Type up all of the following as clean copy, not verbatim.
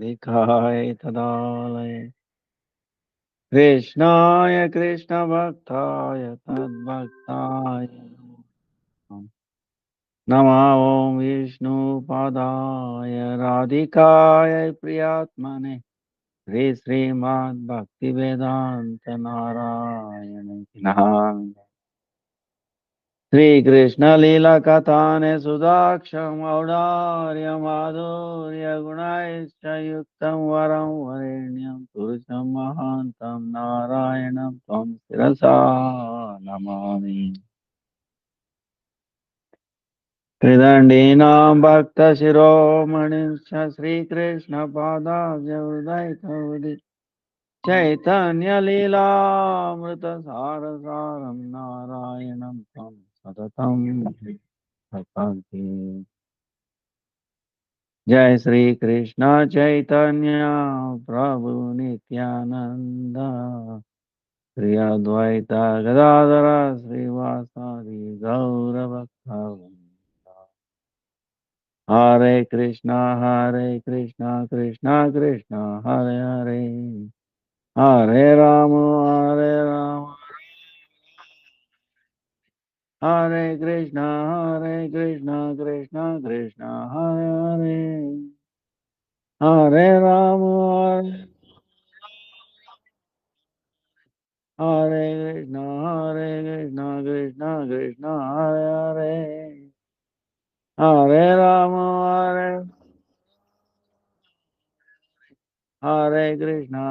दिखाय तदालय कृष्णाय कृष्ण भक्ताय तद्भक्ताय नमः ओम विष्णुपादाय राधिकाय प्रियात्मने श्री श्रीमद् भक्ति वेदांत नारायण नाम श्री कृष्ण लीला कथाने सुदाक्षम औदार्य माधुर्य गुणैश्च युक्तं वरं वरेण्यं पुरुषं महान्तं नारायणं त्वं शिरसा नमामि त्रिदण्डीनां भक्तशिरोमणिश्च श्रीकृष्णपादाब्जहृदयकौरि चैतन्यलीलामृतसारसारं नारायणं तं सततं भजन्ति। जय श्री कृष्ण चैतन्य प्रभु नित्यानंद श्री अद्वैत गदाधर श्रीवासादि गौरभक्तवृंद। हरे कृष्णा कृष्णा कृष्णा हरे हरे हरे राम हरे कृष्णा कृष्णा कृष्णा हरे हरे हरे राम हरे कृष्णा कृष्णा हरे हरे हरे राम हरे Krishna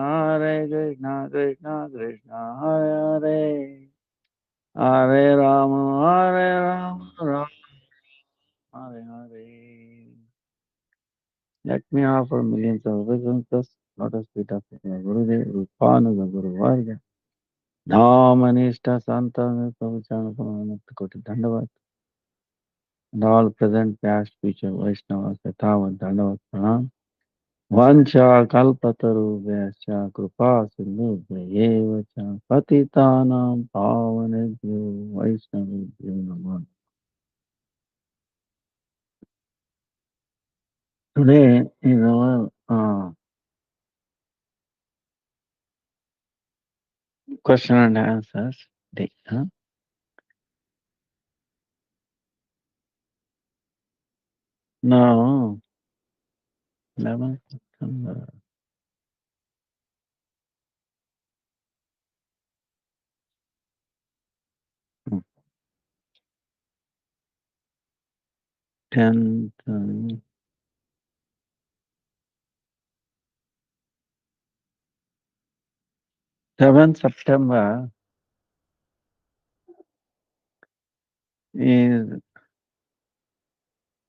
Krishna Krishna Hare Hare Hare Ram Ram Hare Hare. Let me offer millions of obeisances, lotus feet of my Gurudev, Rupanuga Guru Varga, Dhamanishta Santa Prabhupada Koti Dandavat, and all present, past, future Vaishnavas, Yathavat Dandavat Pranam. Vancha Kalpataru Vyascha Kripa Sindhu Vyevacha Patitanam Pavanebhyo Vaishnavebhyo Namah. Today is our question and answers day. Now, 11th September. 10th, 7th September is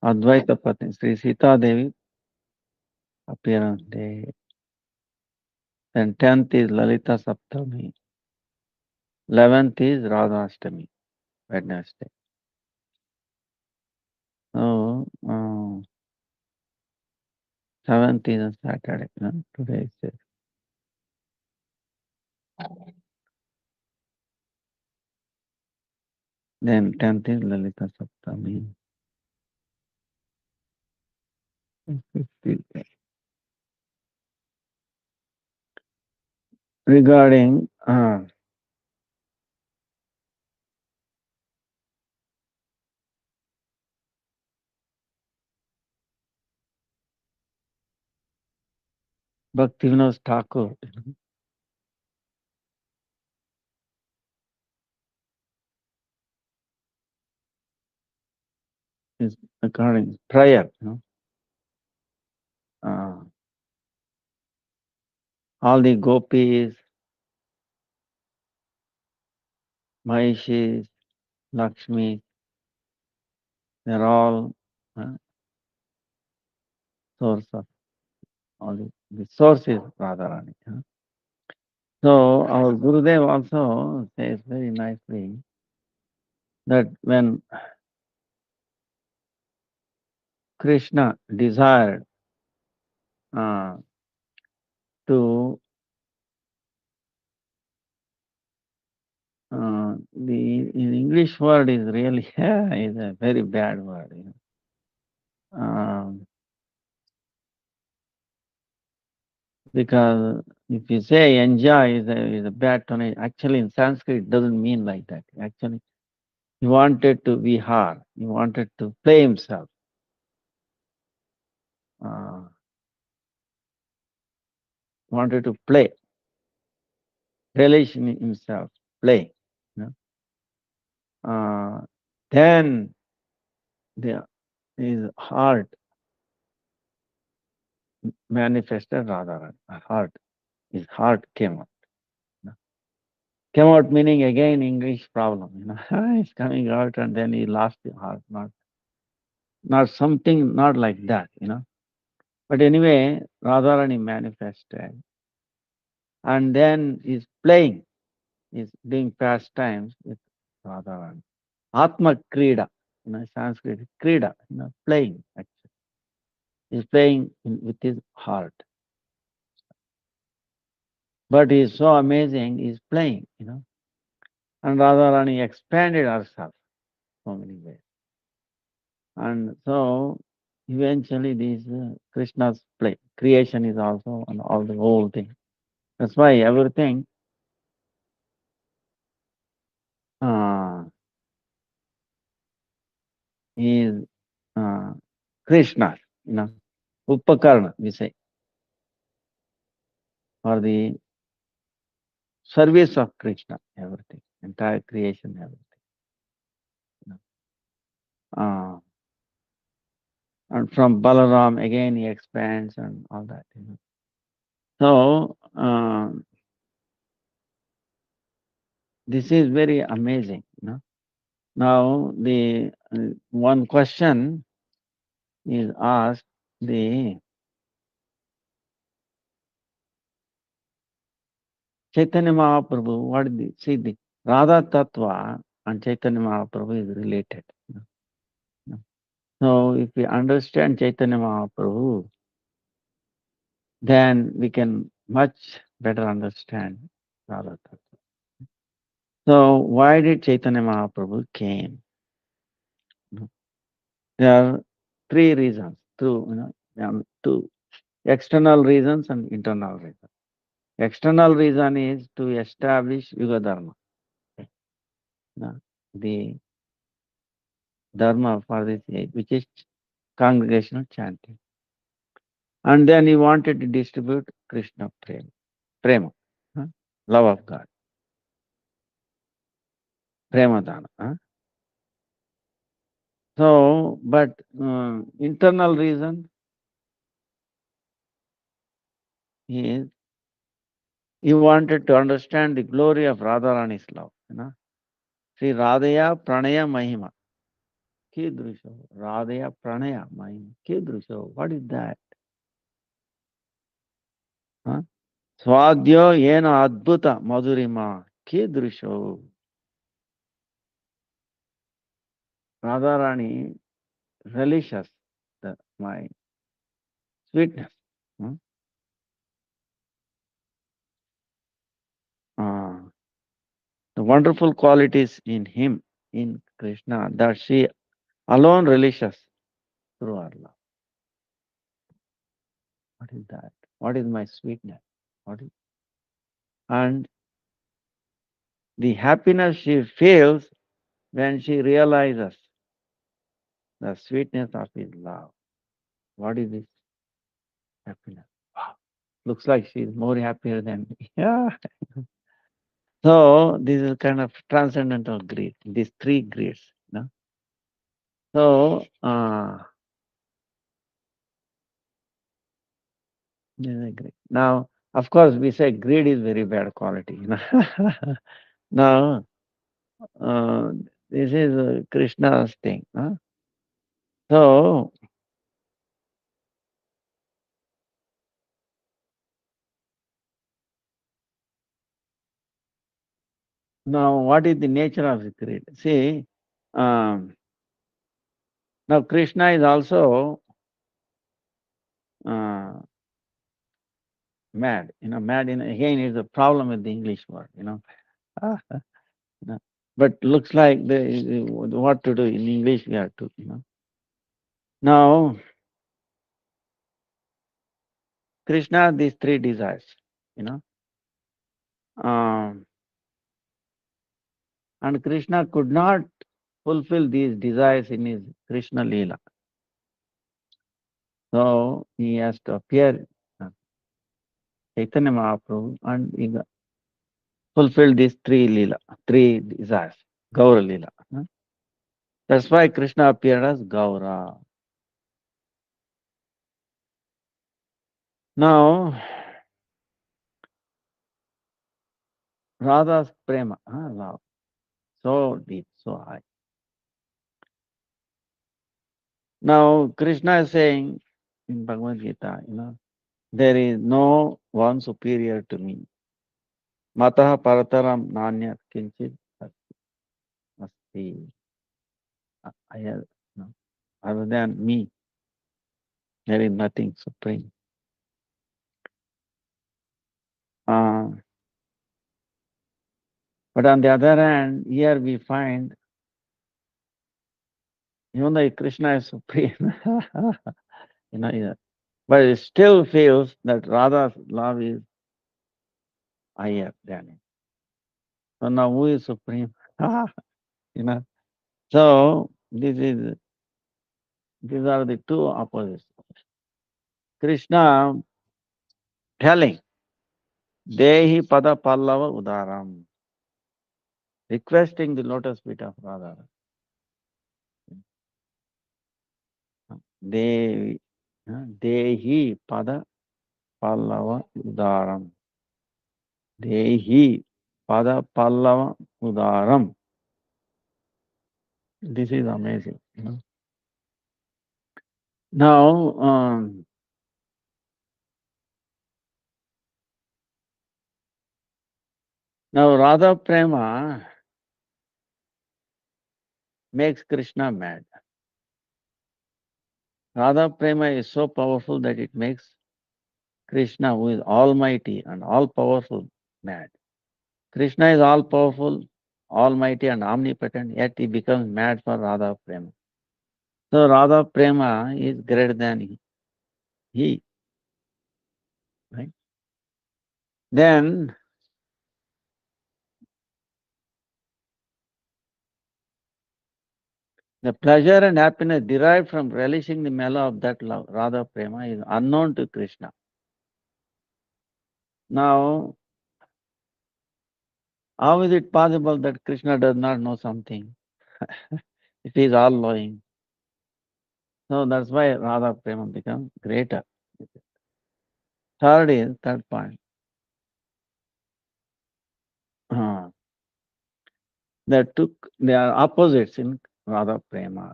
Advaita Patni, Sri Sita Devi appearance day. Then 10th is Lalita Saptami. 11th is Radhashtami, Wednesday. So, 7th is a Saturday. Today is it. Then 10th is Lalita Saptami. 15th. Regarding Bhaktivinoda Thakur, is regarding prayer. Uh, all the gopis, Mahishis, Lakshmi, they're all source of all the source is Radharani. So our Gurudev also says very nicely that when Krishna desired uh, to the in English word is really is a very bad word. Um, Because if you say enjoy is a bad tone, actually in Sanskrit it doesn't mean like that. Actually, he wanted to be hard. He wanted to play himself. Uh, wanted to play, relish in himself, play. You know? Then his heart manifested Radharani. His heart came out. You know? Came out meaning again English problem. It's coming out and then he lost the heart. Not something, not like that. But anyway, Radharani manifested. And then he's playing. He's doing pastimes with Radharani. Atma Krida, Sanskrit, Krida, playing actually. He's playing with his heart. But he's so amazing, he's playing. And Radharani expanded herself so many ways. And so eventually these Krishna's play. Creation is also and all the whole thing. That's why everything uh, is Krishna, Upakarna, we say, for the service of Krishna, everything, entire creation, everything. You know. And from Balaram, again, he expands and all that. So, this is very amazing. Now, the one question is asked, the Chaitanya Mahaprabhu, the Radha Tattva and Chaitanya Mahaprabhu is related. So if we understand Chaitanya Mahaprabhu, then we can much better understand Radha Tattva. So why did Chaitanya Mahaprabhu came? There are three reasons, two external reasons and internal reasons. External reason is to establish Yuga Dharma, the Dharma for this age, which is congregational chanting. And then he wanted to distribute Krishna prema, love of God, premadana. So, but internal reason is he wanted to understand the glory of Radharani's love. Sri Radhaya Pranaya Mahima. Kidrusho. Radhaya Pranaya Mahima. Kidrusho. What is that? Swadhyo Yena Adbhuta Madhurima. Kidrusho. Radharani relishes my sweetness. Uh, the wonderful qualities in him, in Krishna, that she alone relishes through her love. What is that? What is my sweetness? And the happiness she feels when she realizes the sweetness of his love. What is this happiness? Wow. Looks like she's more happier than me. Yeah. So this is kind of transcendental greed, these three greeds. So this is greed. Now, of course, we say greed is very bad quality. Now, uh, this is Krishna's thing. So, now what is the nature of the greed? See, um, now Krishna is also uh, mad. Mad again is a problem with the English word. Ah, But looks like what to do in English we have to. Now Krishna these three desires, you know. Um, and Krishna could not fulfill these desires in his Krishna Leela. So he has to appear Chaitanya Mahaprabhu and he fulfilled these three Leela, three desires, Gaura Leela. That's why Krishna appeared as Gaura. Now, Radha's prema, love, so deep, so high. Now, Krishna is saying in Bhagavad Gita, there is no one superior to me. Mataha parataram nanyat kinchit asti. I have, other than me, there is nothing supreme. Uh, but on the other hand, here we find, even though Krishna is supreme, yeah, but it still feels that Radha's love is higher than it. So now who is supreme? you know. So these are the two opposites. Krishna telling, Dehi pada pallava udaram, requesting the lotus feet of Radha. Devi, Dehi pada pallava udaram. Dehi pada pallava udaram. This is amazing. Now, Radha Prema makes Krishna mad. Radha Prema is so powerful that it makes Krishna, who is almighty and all powerful, mad. Krishna is all powerful, almighty, and omnipotent, yet he becomes mad for Radha Prema. So Radha Prema is greater than he. Right? Then the pleasure and happiness derived from relishing the mellow of that love, Radha Prema, is unknown to Krishna. Now, how is it possible that Krishna does not know something? If he is all knowing. So that's why Radha Prema becomes greater. Third point. They are opposites in Radha Prema.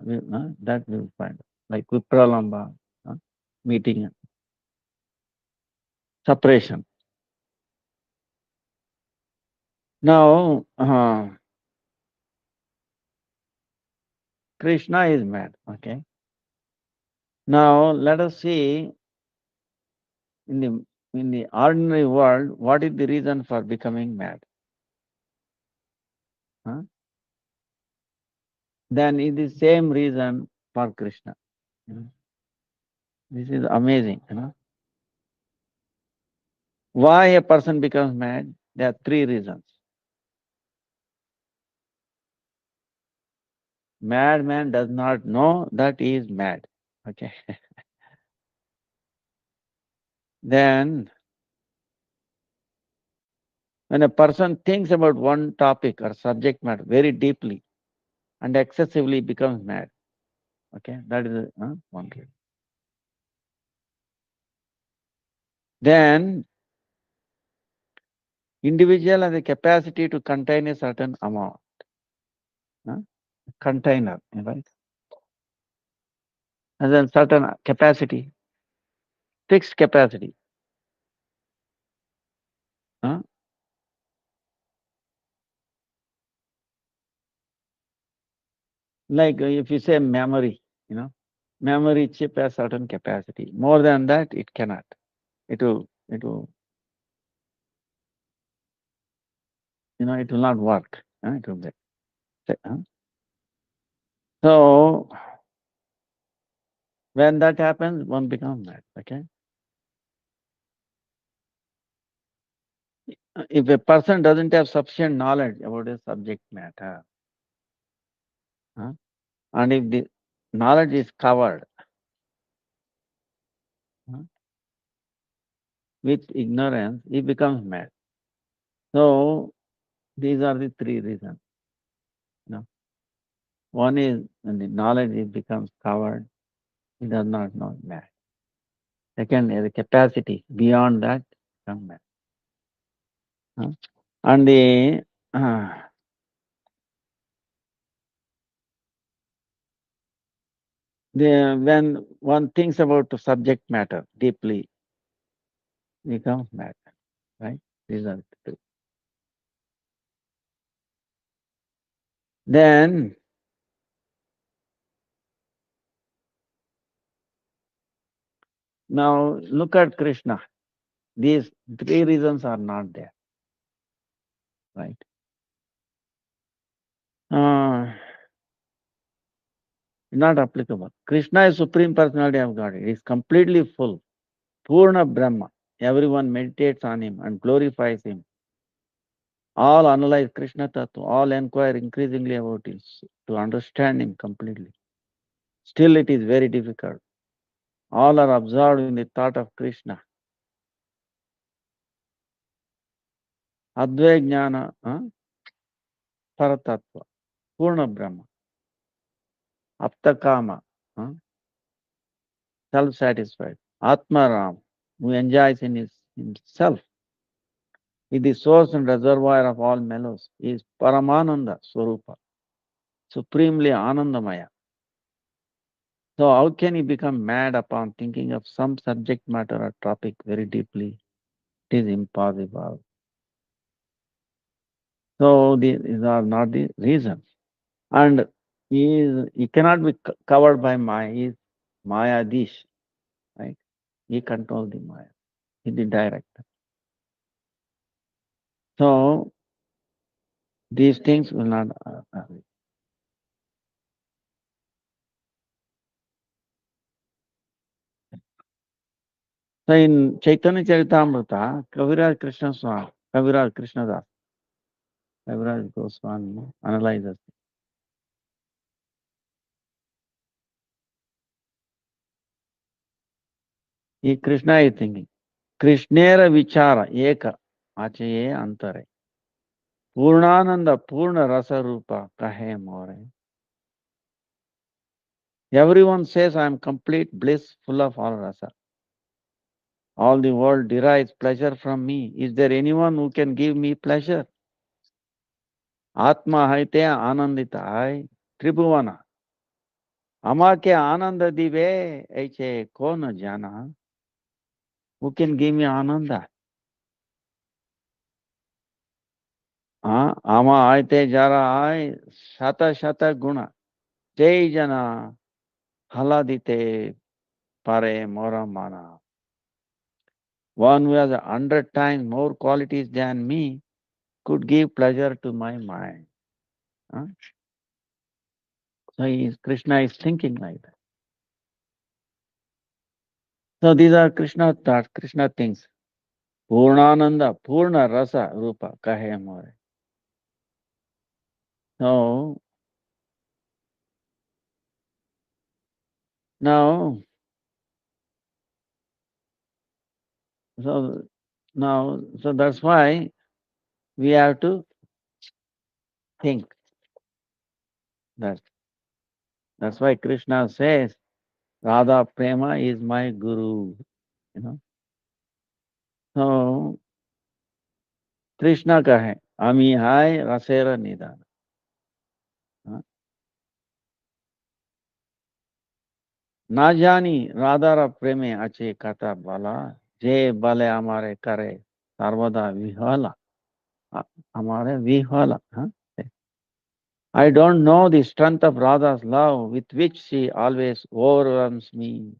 That we will find. Like Vipralamba, meeting, separation. Now, Krishna is mad. Okay. Now let us see in the ordinary world what is the reason for becoming mad. Then it is the same reason for Krishna. This is amazing. Why a person becomes mad? There are three reasons. Madman does not know that he is mad. Okay. Then, when a person thinks about one topic or subject matter very deeply and excessively becomes mad. Okay, that is one reason. Then, individual has the capacity to contain a certain amount. Container, right? Has a certain capacity, fixed capacity. Like if you say memory, memory chip has certain capacity. More than that, it cannot. It will, it will not work. It will be. So when that happens, one becomes mad. Okay. If a person doesn't have sufficient knowledge about a subject matter, huh, and if the knowledge is covered, huh, with ignorance, he becomes mad. So these are the three reasons. You know, one is when the knowledge is becomes covered, he does not know mad. Second is the capacity beyond that become mad. Huh? And uh, when one thinks about the subject matter deeply, becomes mad. Right? These are the three. Then now look at Krishna. These three reasons are not there. Right? Uh, not applicable. Krishna is Supreme Personality of God. It is completely full. Purna Brahma. Everyone meditates on him and glorifies him. All analyze Krishna Tattva. All inquire increasingly about him to understand him completely. Still, it is very difficult. All are absorbed in the thought of Krishna. Advaya Jnana, Paratattva, Purna Brahma, Aptakama, self-satisfied. Atma Ram, who enjoys in himself, is the source and reservoir of all mellows. He is Paramananda Swarupa, supremely Anandamaya. So how can he become mad upon thinking of some subject matter or topic very deeply? It is impossible. So these are not the reasons. And he cannot be covered by Maya. He is Mayadish, right? He controls the Maya. He is the director. So these things will not happen. So in Chaitanya Charitamrita, Kaviraj Krishna Swami, Kaviraj Krishnadas, Kaviraj Goswami analyzes. Krishna is thinking. Krishnera vichara eka achaye antare. Purnananda purna rasa rupa kahe more. Everyone says I am complete bliss, full of all rasa. All the world derives pleasure from me. Is there anyone who can give me pleasure? Atma haite anandita hai tribhuvana. Ama ke ananda dive aiche ko na jana. Who can give me ananda? Ama aite jara ai shata shata guna. Jai jana haladite pare mora mana. One who has 100 times more qualities than me could give pleasure to my mind. Huh? So Krishna is thinking like that. So these are Krishna thoughts, Krishna things. Purnananda, Purna Rasa Rupa Kahe More. So now, so so that's why we have to think that. That's why Krishna says, Radha Prema is my guru. You know. So Krishna kahe, Ami hai rasera nidana. ना जानी राधारा प्रेमे अचे कथा बाला जे बले हमारे करे सर्वदा विहला हमारे विहला I don't know the strength of Radha's love with which she always overwhelms me.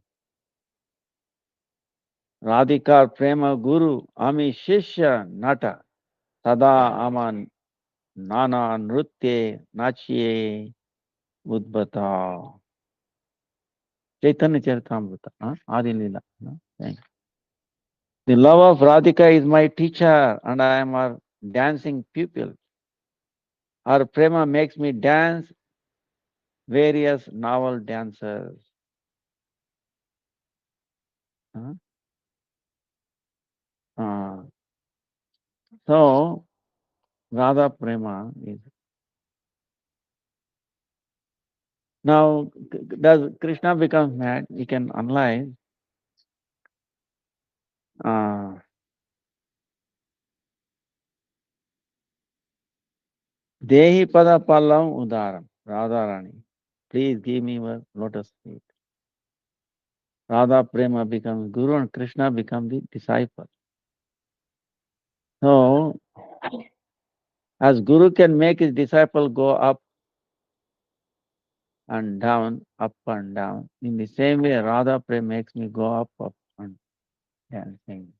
Radhika Prema Guru Ami Shishya Nata Sada Aman Nana Nrutye Nachye Udbata Chaitanya Charitamrita Adi Leela. Thank you. The love of Radhika is my teacher and I am her dancing pupil. Her prema makes me dance various novel dances. Huh? Uh, so, Radha prema is. Now, does Krishna become mad? We can analyze. Uh, Dehi pada pallam udaram, Radharani. Please give me your lotus feet. Radha Prema becomes Guru and Krishna becomes the disciple. So, as Guru can make his disciple go up and down, in the same way Radha Prema makes me go up and dancing.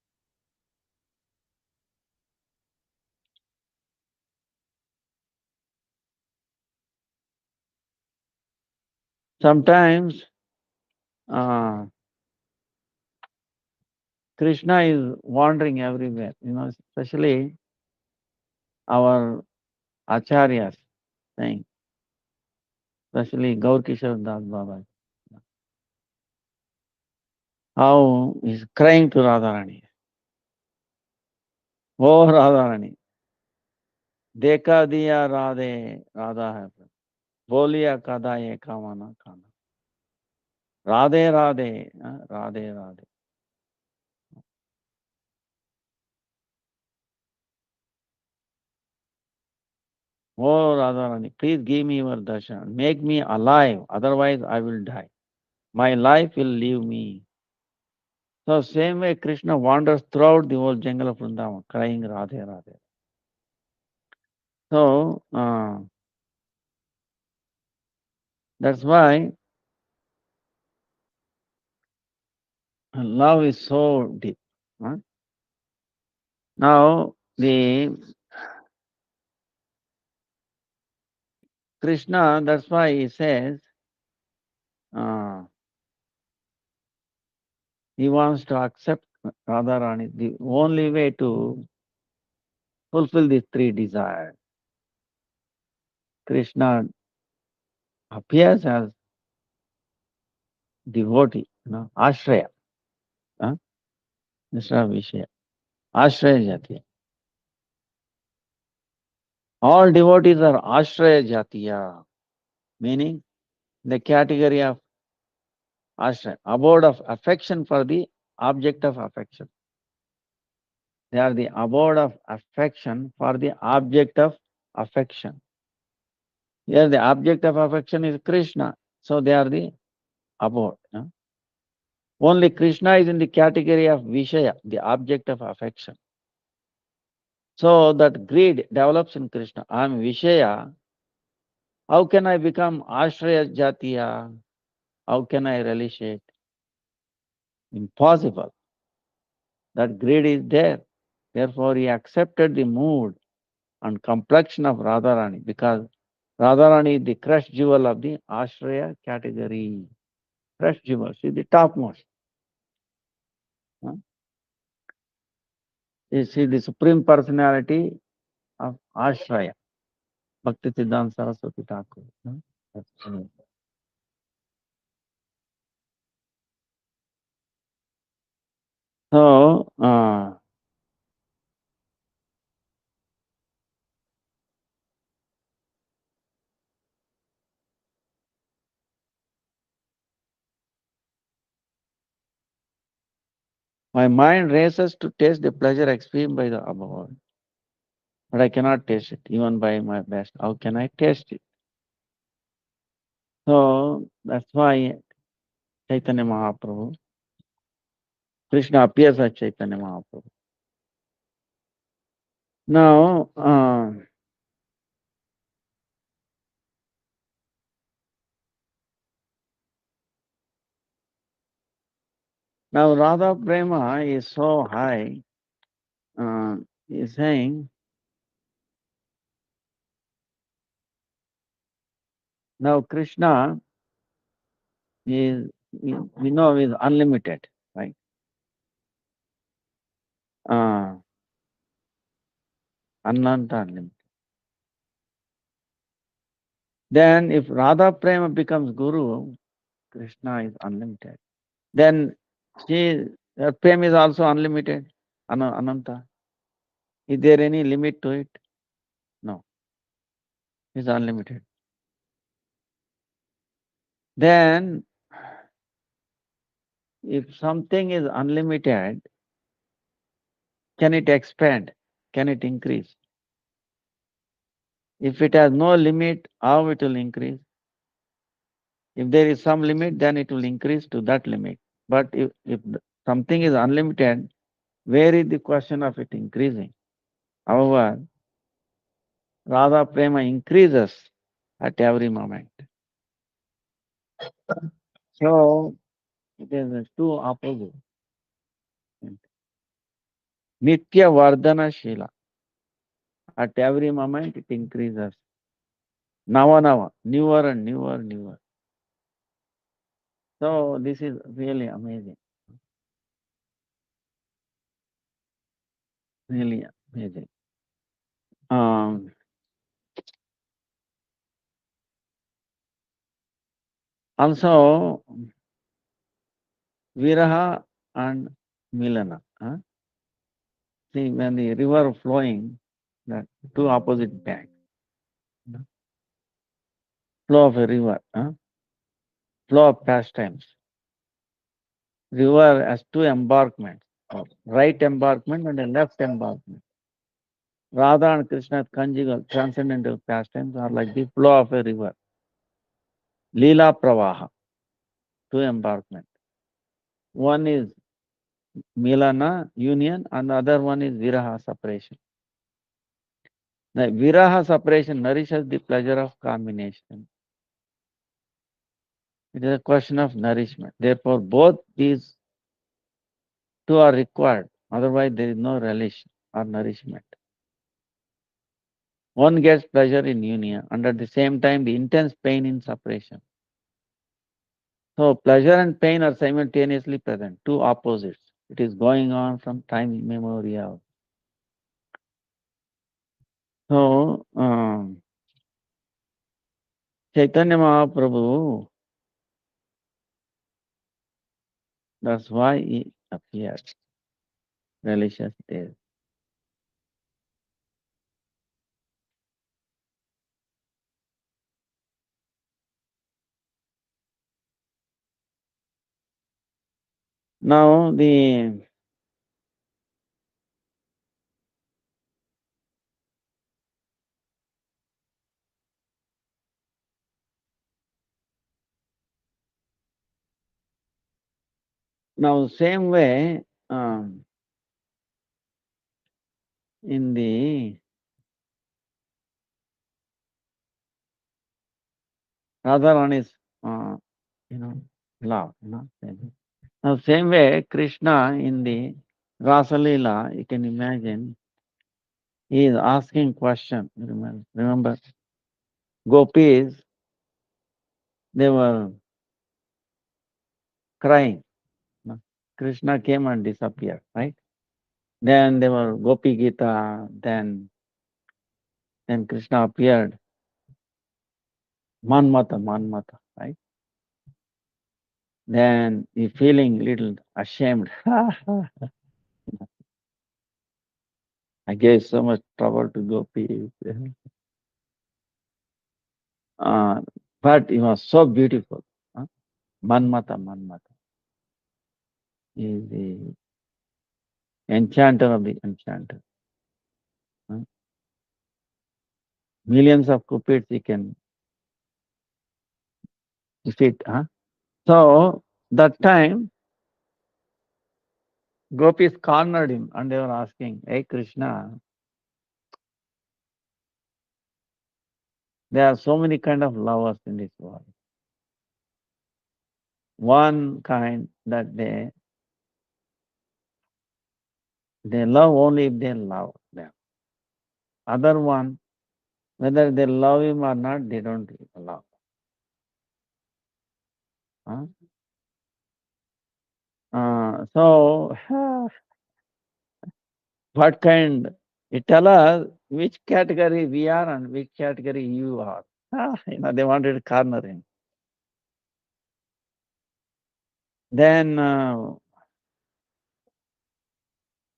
Sometimes uh, Krishna is wandering everywhere, especially our acharyas saying, especially Gaur Kishore Das Baba, how he's crying to Radharani. Oh Radharani, देखा दिया राधे राधा है बोलिया कदा ये कामना खाना Radhe Radhe Radhe Radhe Oh Radharani, please give me your darshan. Make me alive, otherwise I will die. My life will leave me. So same way Krishna wanders throughout the whole jungle of Vrindavan, crying Radhe Radhe. So that's why love is so deep. Huh? Now the Krishna, that's why he says uh, he wants to accept Radharani. The only way to fulfill these three desires. Krishna appears as devotee, Ashraya, instead of Vishaya. Ashraya Jatiya. All devotees are Ashraya Jatiya, meaning the category of Ashraya, abode of affection for the object of affection. They are the abode of affection for the object of affection. Here the object of affection is Krishna, so they are the abode. Only Krishna is in the category of Vishaya, the object of affection. So that greed develops in Krishna. I am Vishaya. How can I become Ashraya Jatiya? How can I relish it? Impossible. That greed is there. Therefore, he accepted the mood and complexion of Radharani because Radharani is the crushed jewel of the Ashraya category. Crushed jewel, she is the topmost. She is the supreme personality of Ashraya. Bhakti Siddhanta Saraswati Thakur. So, my mind races to taste the pleasure experienced by the above, but I cannot taste it, even by my best. How can I taste it? So, that's why Chaitanya Mahaprabhu, Krishna appears as Chaitanya Mahaprabhu. Now, Radha Prema is so high, he's saying, now Krishna is, we know is unlimited, right? Uh, Ananta unlimited. Then if Radha Prema becomes Guru, Krishna is unlimited. Then her Prema is also unlimited, Ananta. Is there any limit to it? No, it's unlimited. Then if something is unlimited, can it expand? Can it increase? If it has no limit, how it will increase? If there is some limit, then it will increase to that limit. But if something is unlimited, where is the question of it increasing? However, Radha Prema increases at every moment. So it is two opposites. Nitya Vardhana Shila. At every moment it increases. Nava Nava, newer and newer, newer. So this is really amazing. Really amazing. Um, Also, Viraha and Milana. See, when the river flowing, the two opposite banks, flow of a river, flow of pastimes. River has two embarkments, right embarkment and a left embarkment. Radha and Krishna's conjugal transcendental pastimes are like the flow of a river. Leela Pravaha, two embarkments. One is Milana, union, and the other one is Viraha, separation. The Viraha separation nourishes the pleasure of combination. It is a question of nourishment. Therefore, both these two are required. Otherwise, there is no relish or nourishment. One gets pleasure in union, and at the same time, the intense pain in separation. So, pleasure and pain are simultaneously present, two opposites. It is going on from time immemorial. So, Chaitanya Mahaprabhu, that's why he appeared. Religious days. Now, same way, in the Radharani's, you know, love, Now, same way, Krishna in the Rasa Leela, you can imagine, he is asking question. Remember, gopis, they were crying. Krishna came and disappeared, right? Then they were Gopi Gita, then Krishna appeared, Manmata, right? Then he feeling little ashamed. I gave so much trouble to gopis. Uh, but he was so beautiful. Manmata. He is the enchanter of the enchanter. Millions of cupids he can defeat. So that time, gopis cornered him and they were asking, "Hey Krishna, there are so many kind of lovers in this world. One kind that they love only if they love them. Other one, whether they love him or not, they don't love. Huh? So What kind? It tell us which category we are and which category you are. They wanted to corner him. Then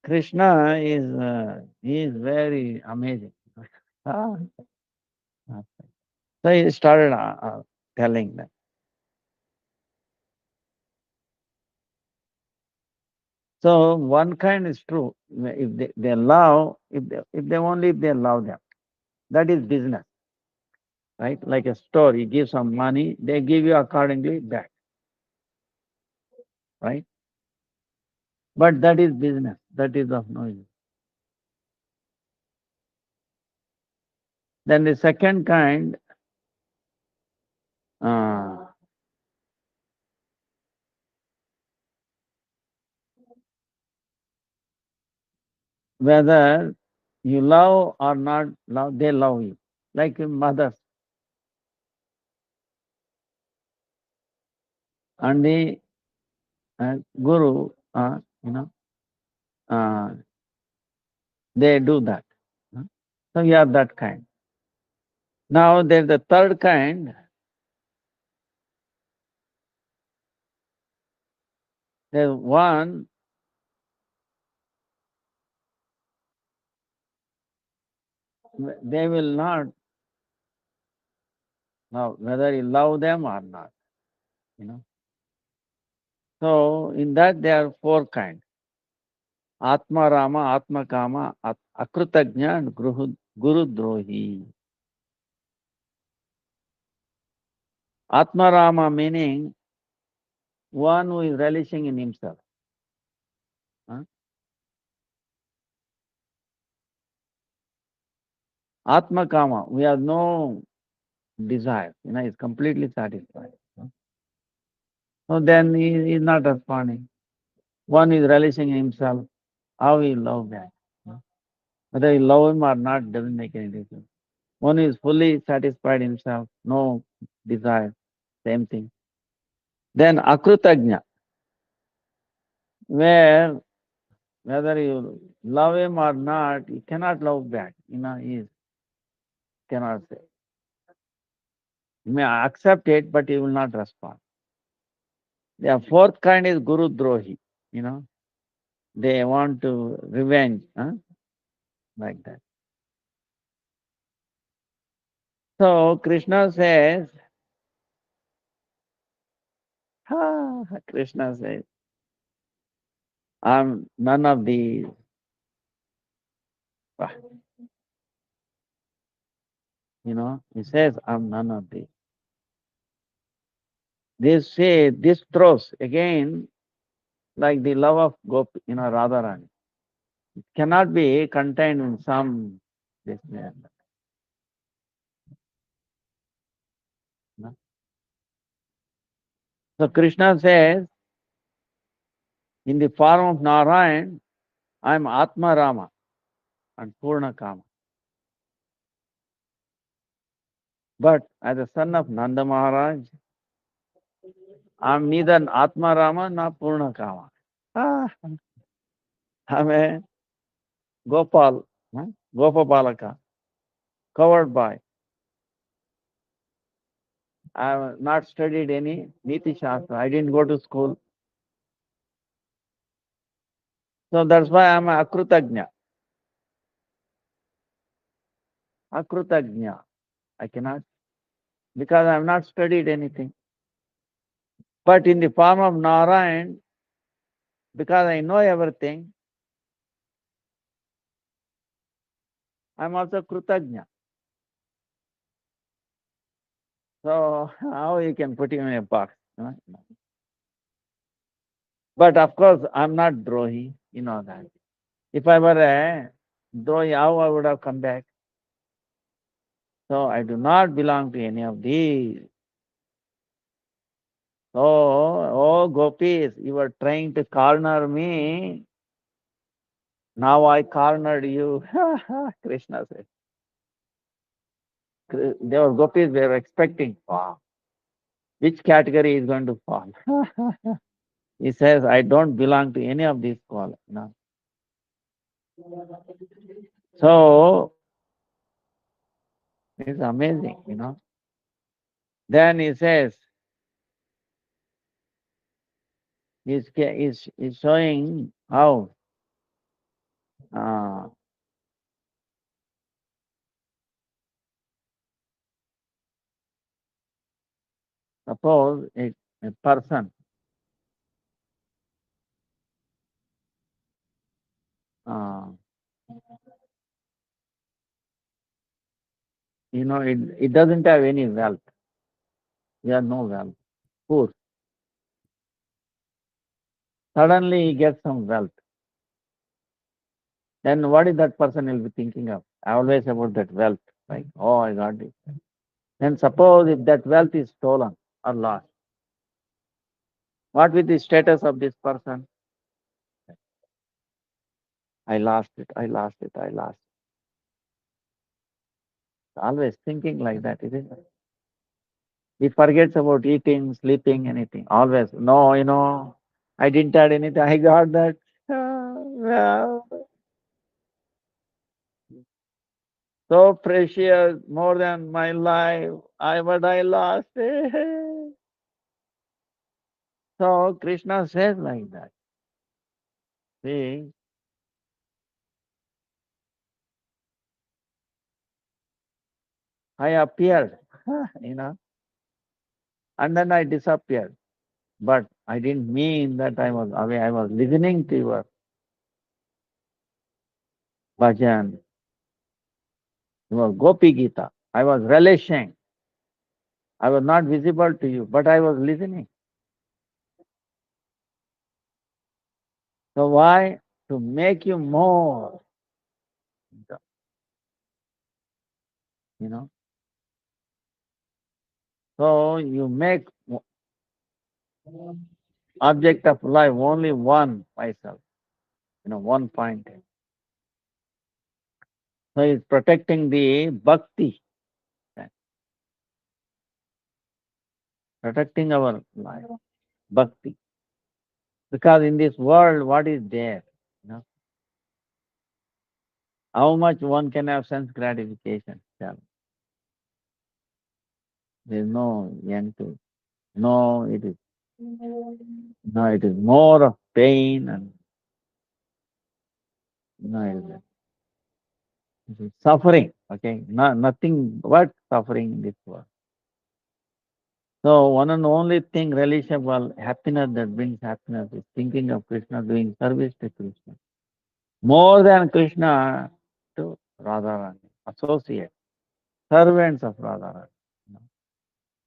Krishna is very amazing. Ah, so he started telling them. So one kind is true. If they love, if they love them, that is business, right? Like a store, you give some money, they give you accordingly back, right? But that is business. That is of no use. Then the second kind, uh, whether you love or not love, they love you. Like mothers and the guru, uh, they do that. huh? So you are that kind. Now there's the third kind. There's one, they will not love, whether you love them or not. You know. So in that there are four kinds. Atma Rama, Atma Kama, Akrutagnya, and Guru Drohi. Atma Rama meaning one who is relishing in himself. huh? Atma Kama, we have no desire, is completely satisfied. So then he is not responding. One is relishing in himself. How he love that? Whether you love him or not doesn't make any difference. One is fully satisfied himself, no desire, same thing. Then Akrutagnya, where whether you love him or not, you cannot love back. He cannot say. You may accept it, but he will not respond. The fourth kind is Guru Drohi. They want to revenge, like that. So Krishna says, Krishna says, I'm none of these. Ah, he says, I'm none of these. This throws again, like the love of Gopi, Radharani. It cannot be contained in some this. No? So Krishna says, in the form of Narayan, I'm Atma Rama and Purna Kama. But as a son of Nanda Maharaj, I'm neither Atma Rama nor Purna Kama. I'm a Gopal, Gopapalaka, covered by. I have not studied any Niti Shastra. I didn't go to school. So that's why I'm a Akrutagnya. Akrutagnya. I cannot, because I have not studied anything. But in the form of Narayan, because I know everything, I'm also Krutagnya. So how you can put him in a box? But of course, I'm not Drohi, that. If I were a Drohi, how I would have come back? So I do not belong to any of these. So, oh Gopis, you were trying to corner me. Now I cornered you. Krishna said. They were Gopis, they were expecting, wow, which category is going to fall? He says, I don't belong to any of these call. No. So it's amazing. Then he says, he's showing how, uh, suppose a person, uh, it doesn't have any wealth. He has no wealth. Poor. Suddenly he gets some wealth. Then what is that person will be thinking of? Always about that wealth. Like, oh, I got it. Then suppose if that wealth is stolen or lost, what will the status of this person? I lost it, I lost it, I lost it. Always thinking like that, isn't it? He forgets about eating, sleeping, anything. Always, no, I didn't add anything. I got that. Well, so precious, more than my life. But I lost it. So Krishna says like that. See, I appeared, you know, and then I disappeared. But I didn't mean that I was away. I was listening to your bhajan, your Gopi Gita. I was relishing. I was not visible to you, but I was listening. So why? To make you more, you know. So you make object of life only one myself, one point. So it's protecting the bhakti, protecting our life, bhakti. Because in this world, what is there? You know, how much one can have sense gratification? Tell. There is no end to it. No, it is more of pain and it is suffering. Okay, nothing but suffering in this world. So one and only thing relishable happiness that brings happiness is thinking of Krishna, doing service to Krishna. More than Krishna to Radharani, associate, servants of Radharani, you know,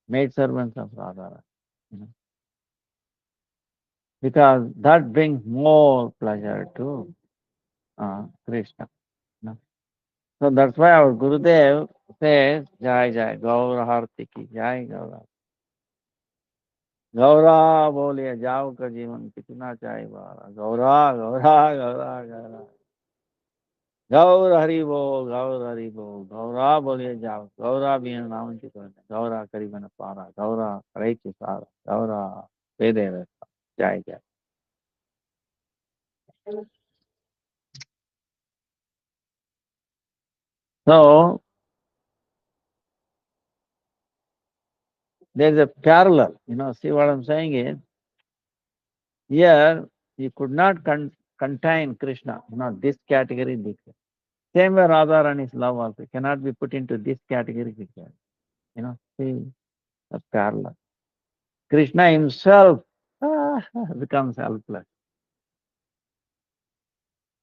maid servants of Radharani. You know, because that brings more pleasure to Krishna. You know. So that's why our Gurudev says, Jai Jai, Gaura Harti ki Jai Gaura. Gaura बोलिए जाओ का जीवन कितना चाहे बारा गौरा गौरा गौरा गौरा गौर हरि बोल गौर हरि बोल गौरा बोलिए जाओ गौरा भी नाम की तो गौरा करीबन पारा गौरा करे के सारा गौरा वेदे जय जय. So there's a parallel, see what I'm saying is, here you could not contain Krishna, this category, this. Same way Radha Rani's love also cannot be put into this category, see the parallel. Krishna himself becomes helpless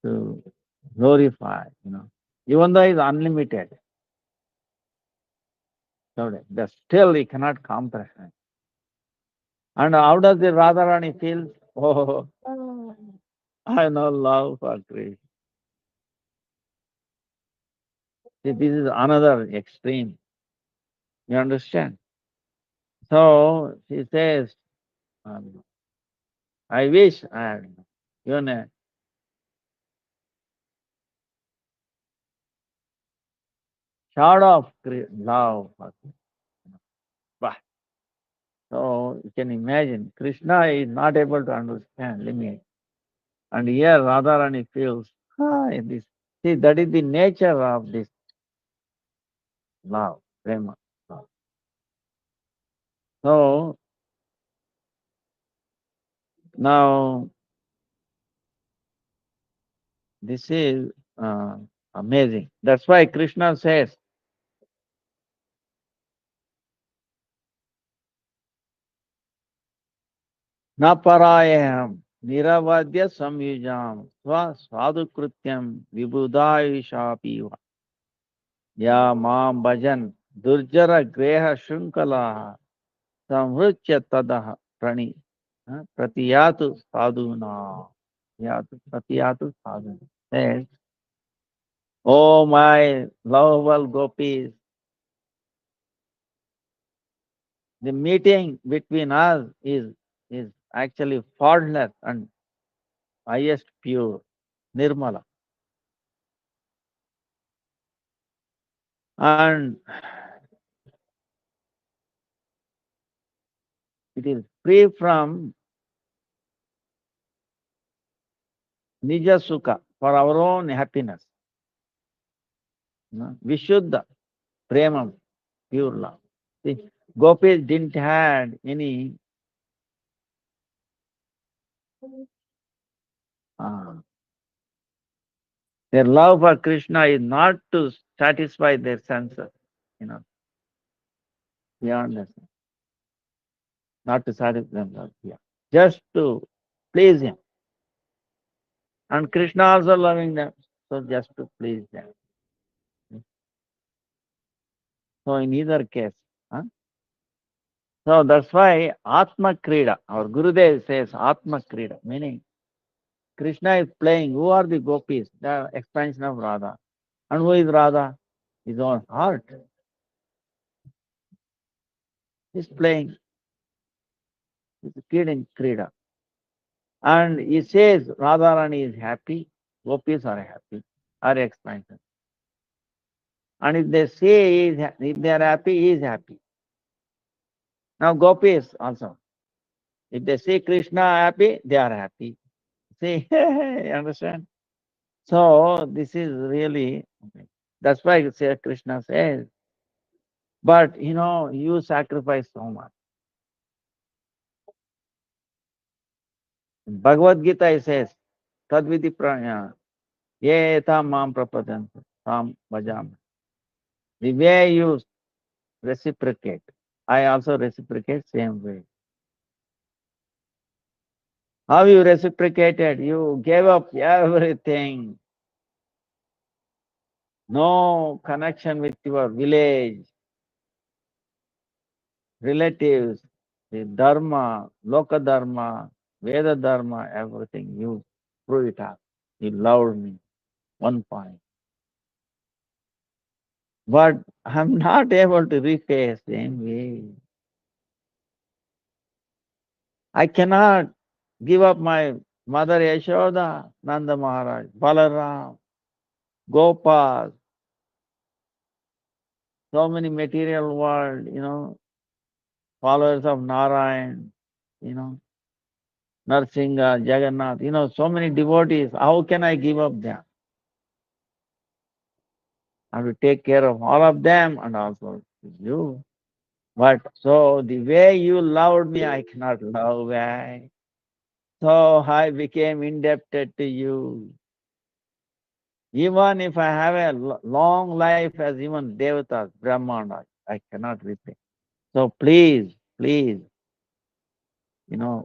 to glorify, even though he's unlimited, so that still he cannot comprehend. And how does the Radharani feel? Oh, I have no love for Krishna. See, this is another extreme. You understand? So she says, um, I wish I had even a shadow of love for Krishna. Bah. So you can imagine, Krishna is not able to understand limit. And here Radharani feels. This, see, that is the nature of this love, prema. Love. So now this is amazing. That's why Krishna says, "Na parayam niravadya samyujam swadukrityam vibudayishapi ya mam bhajan durjara greha shunkala samhrutya tadaha prani pratiyatu sadhuna yatu pratiyatu sadhuna." Says, "Oh my lovable gopis, the meeting between us is actually faultless and highest pure, nirmala, and it is free from nija sukha for our own happiness. Vishuddha, premam, pure love. See, gopis didn't had any uh, their love for Krishna is not to satisfy their senses, you know, beyond that, not to satisfy themselves, yeah. Just to please him. And Krishna also loving them, so just to please them. So in either case, huh? So that's why Atma Krida, our Gurudev says Atma Krida, meaning Krishna is playing. Who are the gopis? The expansion of Radha. And who is Radha? His own heart. He's playing. He's kidding Krida. And he says Radharani is happy, gopis are happy, are expansion. And if they say if they are happy, he is happy. Now gopis also. If they see Krishna happy, they are happy. See, you understand? So this is really okay. That's why Krishna says, but you sacrifice so much. In Bhagavad Gita it says, Tadviti pranya, ye tam mam prapadanti, tam bhajam. The way you reciprocate, I also reciprocate same way. How you reciprocated? You gave up everything. No connection with your village, relatives, the dharma, loka dharma, Veda dharma, everything. You threw it up. You loved me. One point. But I'm not able to repay same way. I cannot give up my mother Yashoda, Nanda Maharaj, Balaram, Gopal, so many material world, followers of Narayan, you know, Narsinga, Jagannath, so many devotees. How can I give up them? I have to take care of all of them and also you. But so the way you loved me, I cannot love back. So I became indebted to you. Even if I have a long life as even Devatas, Brahmanas, I cannot repay. So please,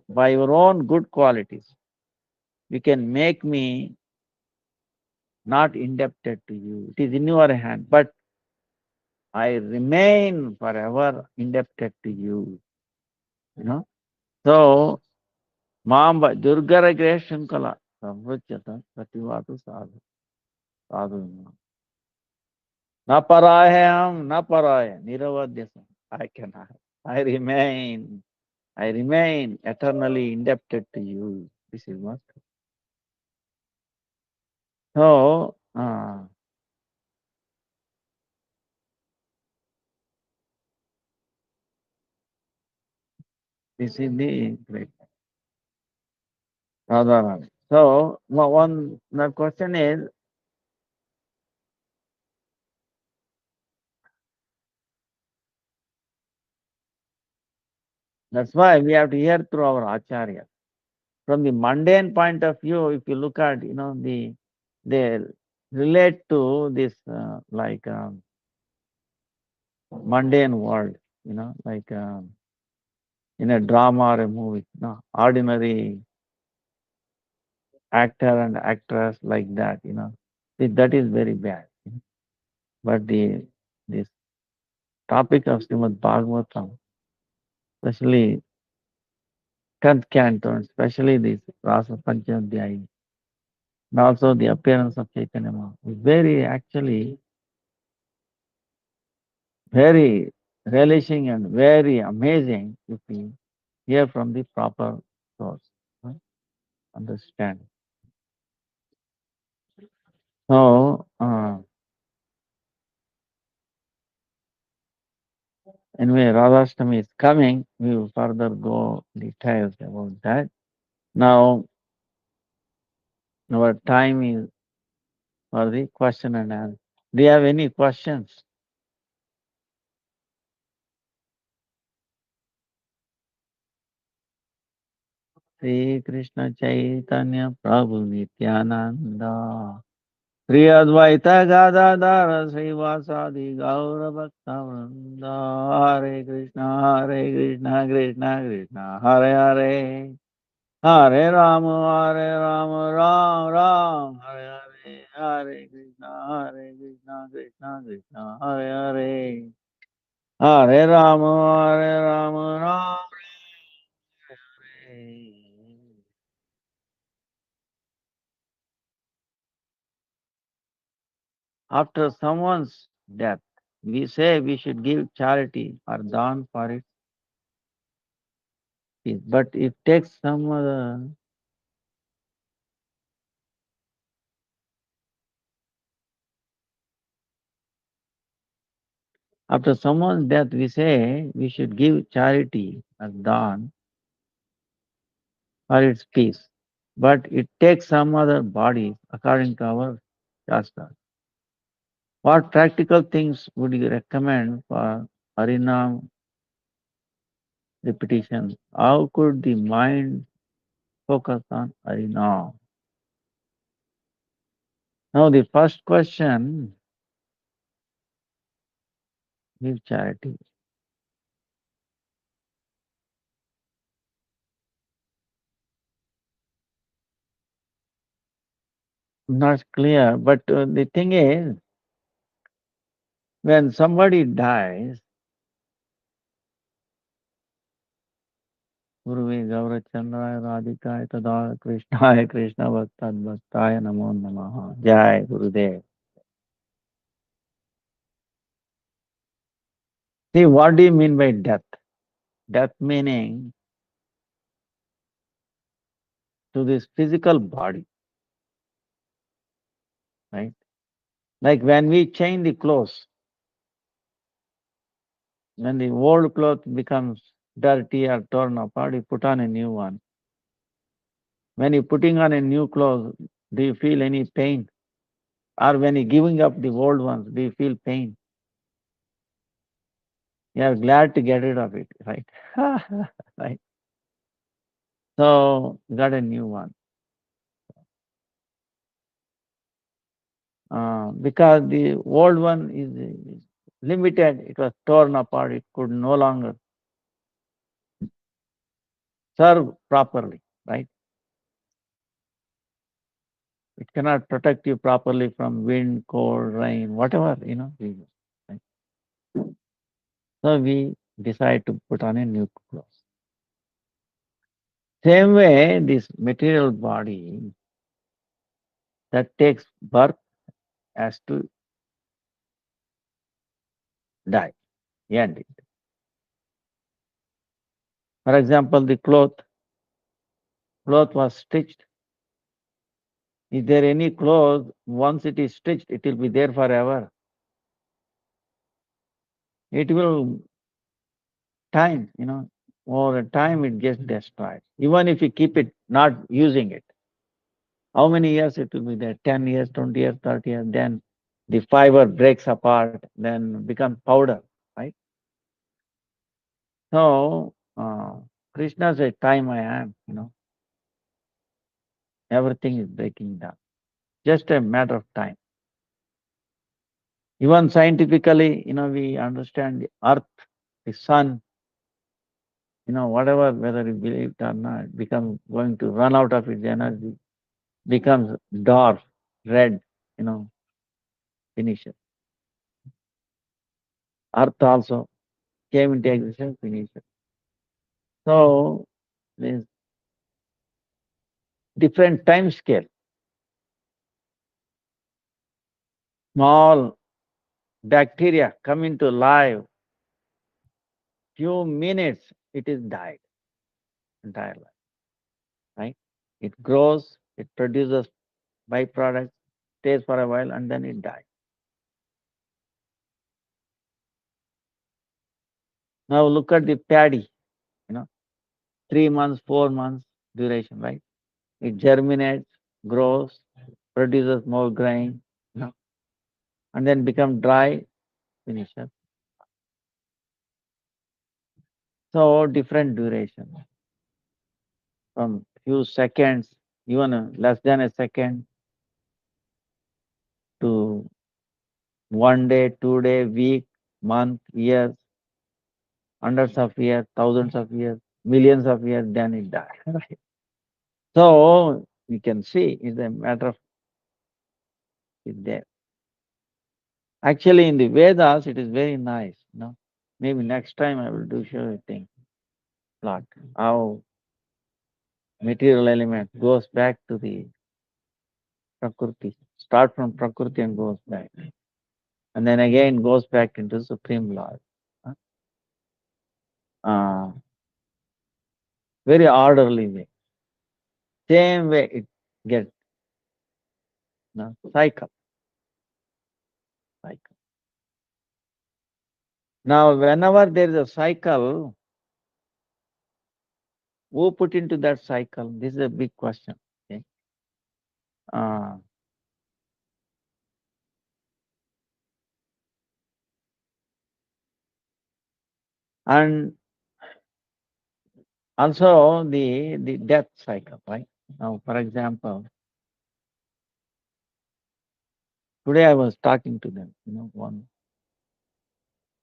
by your own good qualities, you can make me not indebted to you. It is in your hand, but I remain forever indebted to you. You know. So Mamba Durgara Greshankala Samvachata Prativatu Sadhu. Na parayam, na paraya, niravadhyasam. I cannot. I remain eternally indebted to you. This is what. So, this is the great Radharani. So one the question is, that's why we have to hear through our acharya. From the mundane point of view, if you look at, they relate to this mundane world, like in a drama or a movie, ordinary actor and actress like that, that is very bad. But this topic of Srimad Bhagavatam, especially 10th canto, especially this Rasa Panchadhyaya, and also the appearance of Chaitanya Mahaprabhu, is very actually very relishing and very amazing if we hear from the proper source. Right? Understand. So, anyway, Radhashtami is coming. We will further go details about that. Now, our time is for the question and answer. Do you have any questions? Sri Krishna Chaitanya Prabhu Nityananda Sri Advaita Gadadhara Srivasadi Gaura Bhakta Vrinda Hare Krishna Krishna Krishna Hare Hare Hare Rama Ram Ram Hare Hare Hare Krishna Krishna Krishna Hare Hare Hare Rama Ram Hare. After someone's death, we say we should give charity or dawn for its peace. But it takes some other. After someone's death, we say we should give charity or dawn for its peace. But it takes some other body according to our Shastra. What practical things would you recommend for Harinam repetition? How could the mind focus on Harinam? Now, the first question, give charity. Not clear, but the thing is, when somebody dies, Guruve Gaurachandraya Radhikaya Tada Krishnaya Krishna Bhaktad Bhaktaya Namo Namaha Jai Gurudev. See, what do you mean by death? Death meaning to this physical body, right? Like when we change the clothes, when the old cloth becomes dirty or torn apart, you put on a new one. When you're putting on a new clothes, do you feel any pain? Or when you're giving up the old ones, do you feel pain? You are glad to get rid of it, right? Right. So got a new one. Because the old one is limited, it was torn apart, it could no longer serve properly, right? It cannot protect you properly from wind, cold, rain, whatever, reason, right? So we decide to put on a new clothes. Same way, this material body that takes birth has to die, end it. For example, the cloth was stitched. Is there any cloth, once it is stitched, it will be there forever? It will, time, over time it gets destroyed. Even if you keep it, not using it. How many years it will be there? 10 years, 20 years, 30 years. Then the fiber breaks apart, then becomes powder, right? So, Krishna said, time I am, everything is breaking down. Just a matter of time. Even scientifically, we understand the earth, the sun, whatever, whether you believe it or not, becomes going to run out of its energy, becomes dark, red, you know, finishes. Earth also came into existence, finishes. So, there's different time scale. Small bacteria come into life, few minutes, it is died, entire life, right? It grows, it produces byproducts, stays for a while, and then it dies. Now look at the paddy, you know, 3 months, 4 months duration, right? It germinates, grows, produces more grain, and then become dry, finishes. So different duration, from few seconds, even less than a second, to 1 day, 2 day, week, month, years, hundreds of years, thousands of years, millions of years, then it dies. Right? So you can see it's a matter of is there. Actually, in the Vedas, it is very nice. Maybe next time I will do show you thing plot how material element goes back to the Prakriti, start from Prakriti and goes back, and then again goes back into Supreme Lord. Uh, very orderly way. Same way it gets cycle. Cycle. Now, whenever there is a cycle, who put into that cycle? This is a big question. Okay? Uh, and also the death cycle, right? Now, for example, today I was talking to them. One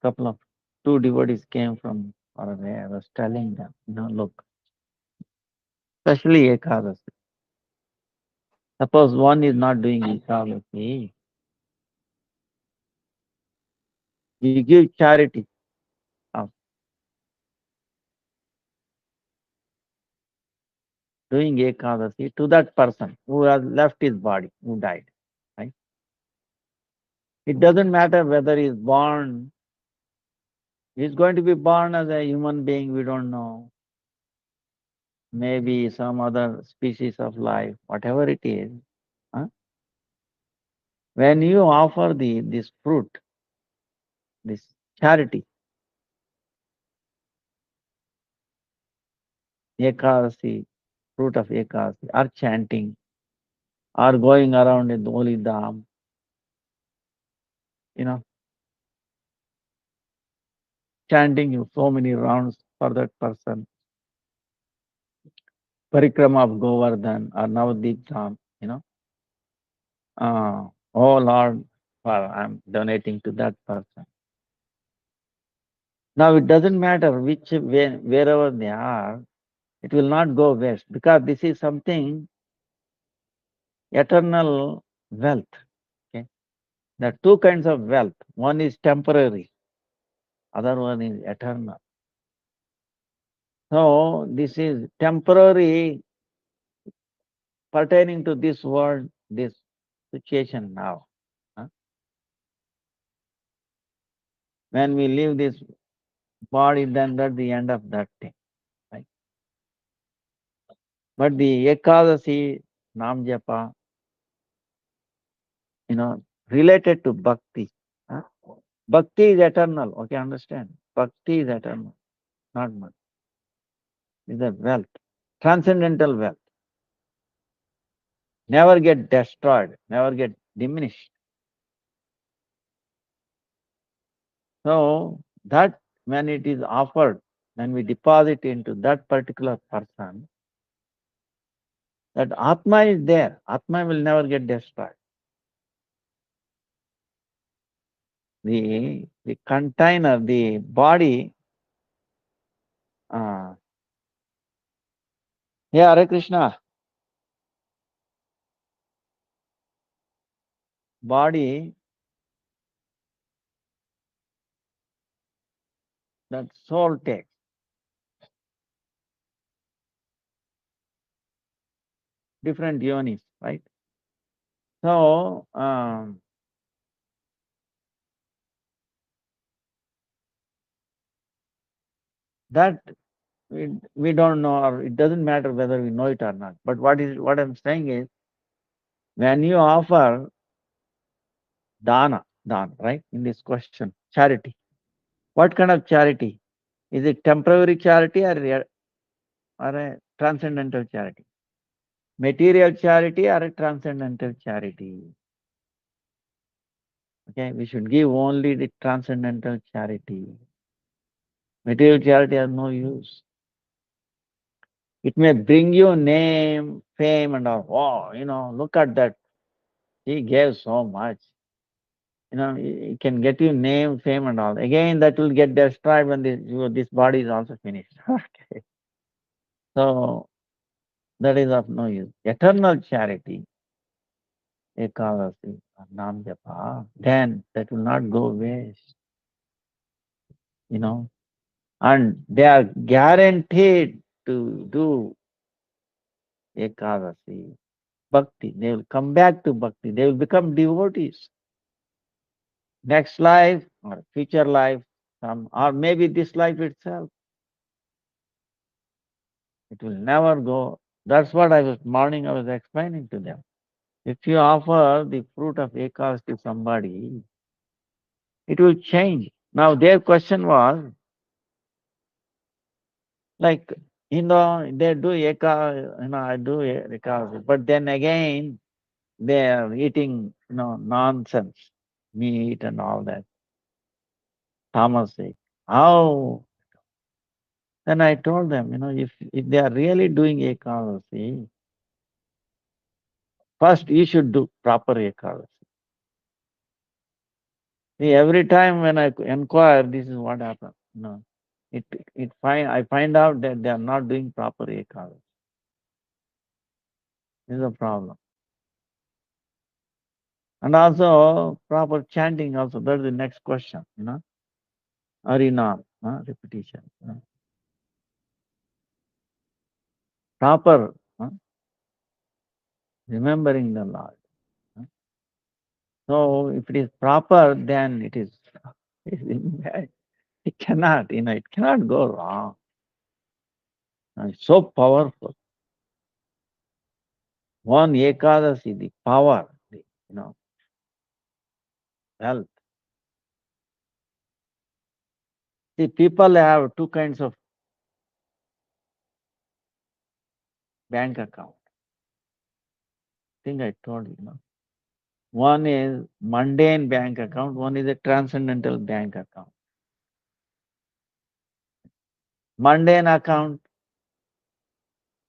couple of two devotees came from far away. I was telling them, look, especially Ekadasi. Suppose one is not doing Ekadasi, you give charity of doing Ekadasi to that person who has left his body, who died. Right? It doesn't matter whether he's born, he's going to be born as a human being, we don't know. Maybe some other species of life, whatever it is. Huh? When you offer this fruit, this charity, Ekadasi, fruit of Ekadasi, or chanting, or going around in the holy dham, you know, chanting you so many rounds for that person, parikrama of Govardhan or Navadip dham, oh Lord, I'm donating to that person. Now it doesn't matter wherever they are, it will not go waste because this is something eternal wealth. Okay? There are two kinds of wealth. One is temporary, other one is eternal. So this is temporary pertaining to this world, this situation now. Huh? When we leave this body, then that's the end of that thing. Right? But the Ekadasi, Nam Japa, related to bhakti. Huh? Bhakti is eternal. Okay, understand? Bhakti is eternal, not much. It's a wealth, transcendental wealth. never get destroyed, never get diminished. So that when it is offered, when we deposit into that particular person, that Atma is there. Atma will never get destroyed. The container, the body, yeah, Hare Krishna, body, that soul takes different yonis, right? So that we don't know, or it doesn't matter whether we know it or not. But what I'm saying is, when you offer dana, right? In this question, charity. What kind of charity? Is it temporary charity or a transcendental charity? Material charity or a transcendental charity? Okay, we should give only the transcendental charity. Material charity has no use. It may bring you name, fame, and all. Oh, look at that. He gave so much. It can get you name, fame, and all. Again, that will get destroyed when this body is also finished. Okay. So that is of no use. Eternal charity, Ekadasi, Nam Japa, then that will not go waste. And they are guaranteed to do Ekadasi, Bhakti. They will come back to Bhakti. They will become devotees. Next life or future life, or maybe this life itself. It will never go. That's what I was explaining to them. If you offer the fruit of Ekadasi to somebody, it will change. Now their question was, like, they do I do Ekadasi, but then again, they are eating, nonsense, meat and all that, tamasic. How? Then I told them, if they are really doing Ekadasi, first you should do proper Ekadasi. See, every time when I inquire, this is what happens. It I find out that they are not doing proper Ekadasi. This is a problem. And also proper chanting also. That's the next question, Harinam, repetition. Proper remembering the Lord. So if it is proper, then it is, it cannot, it cannot go wrong. It's so powerful. One Ekadasi, the power, wealth. See, people have two kinds of bank account. I think I told you. One is mundane bank account, one is a transcendental bank account. Mundane account,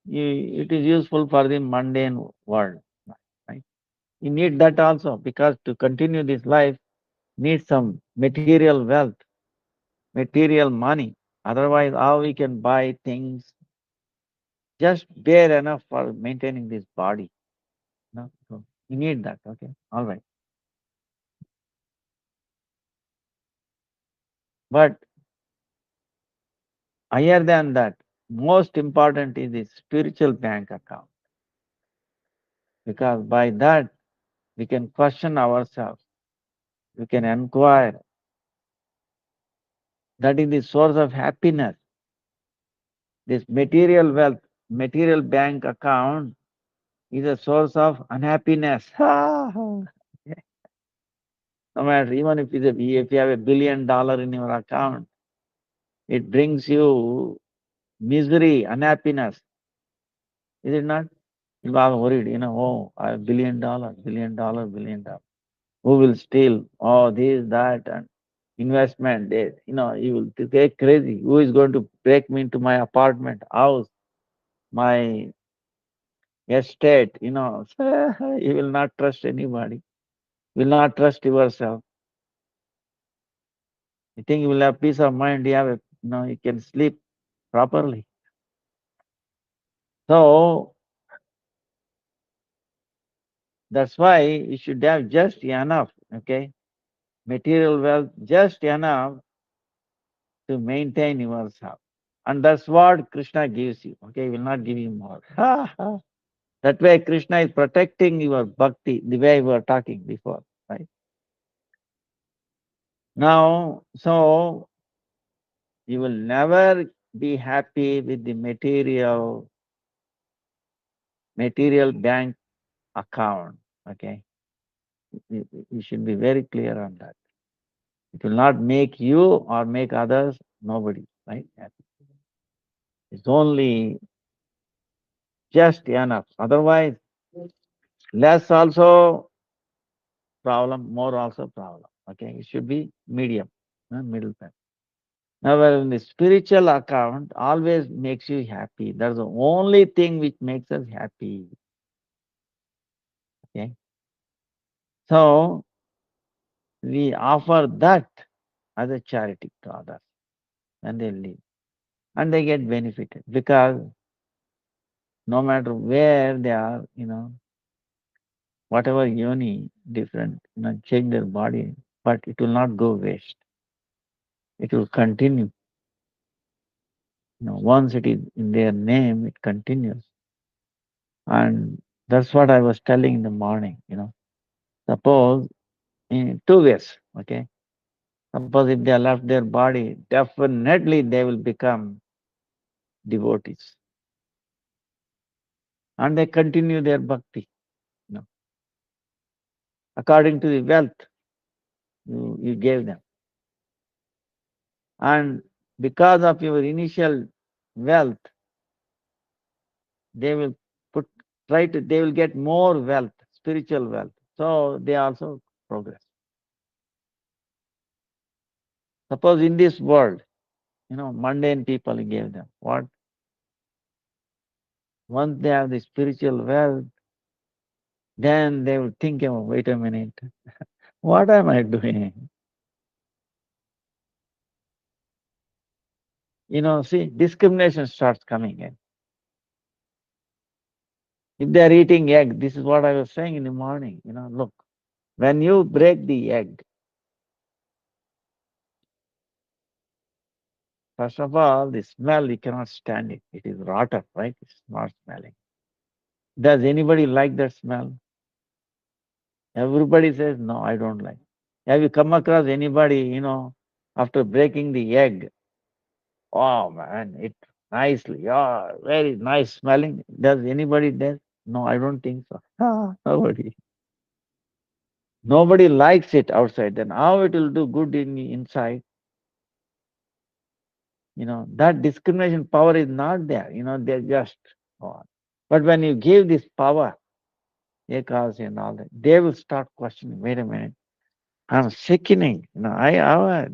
it is useful for the mundane world. Right? You need that also, because to continue this life needs some material wealth, material money. Otherwise, how we can buy things just bare enough for maintaining this body. So you need that. Okay, all right. But higher than that, most important is the spiritual bank account, because by that we can question ourselves, we can inquire. That is the source of happiness. This material wealth, material bank account is a source of unhappiness. No matter, even if you have $1 billion in your account, it brings you misery, unhappiness. Is it not? You are worried, oh, I have $1 billion, $1 billion, $1 billion. Who will steal? Oh, this, that, and investment. You will get crazy. Who is going to break me into my apartment, house, my estate? You will not trust anybody. You will not trust yourself. You think you will have peace of mind. You can sleep properly. So that's why you should have just enough, okay? Material wealth, just enough to maintain yourself. And that's what Krishna gives you, okay? He will not give you more. That way, Krishna is protecting your bhakti, the way we were talking before, right? Now, so you will never be happy with the material bank account, okay? You should be very clear on that. It will not make you or make others, nobody, right? It's only just enough. Otherwise, less also problem, more also problem. Okay, it should be medium, middle path. Now, well, in the spiritual account, always makes you happy. That's the only thing which makes us happy. Okay, so we offer that as a charity to others, and they live and they get benefited because no matter where they are, whatever yoni, different, change their body, but it will not go waste. It will continue. Once it is in their name, it continues. And that's what I was telling in the morning. Suppose in two ways, okay? Suppose if they left their body, definitely they will become devotees. And they continue their bhakti, according to the wealth you gave them. And because of your initial wealth, they will they will get more wealth, spiritual wealth. So they also progress. Suppose in this world, mundane people gave them. What? Once they have the spiritual wealth, then they will think, wait a minute, what am I doing? See, discrimination starts coming in. If they are eating egg, this is what I was saying in the morning. Look, when you break the egg, first of all, the smell, you cannot stand it. It is rotten, right? It's not smelling. Does anybody like that smell? Everybody says, no, I don't like. Have you come across anybody, after breaking the egg? Oh man, it nicely, very nice smelling. Does anybody does? No, I don't think so. Nobody. Nobody likes it outside. Then how it will do good in inside? That discrimination power is not there. They're just. Oh. But when you give this power, Ekasi and all that, they will start questioning. Wait a minute, I'm sickening. I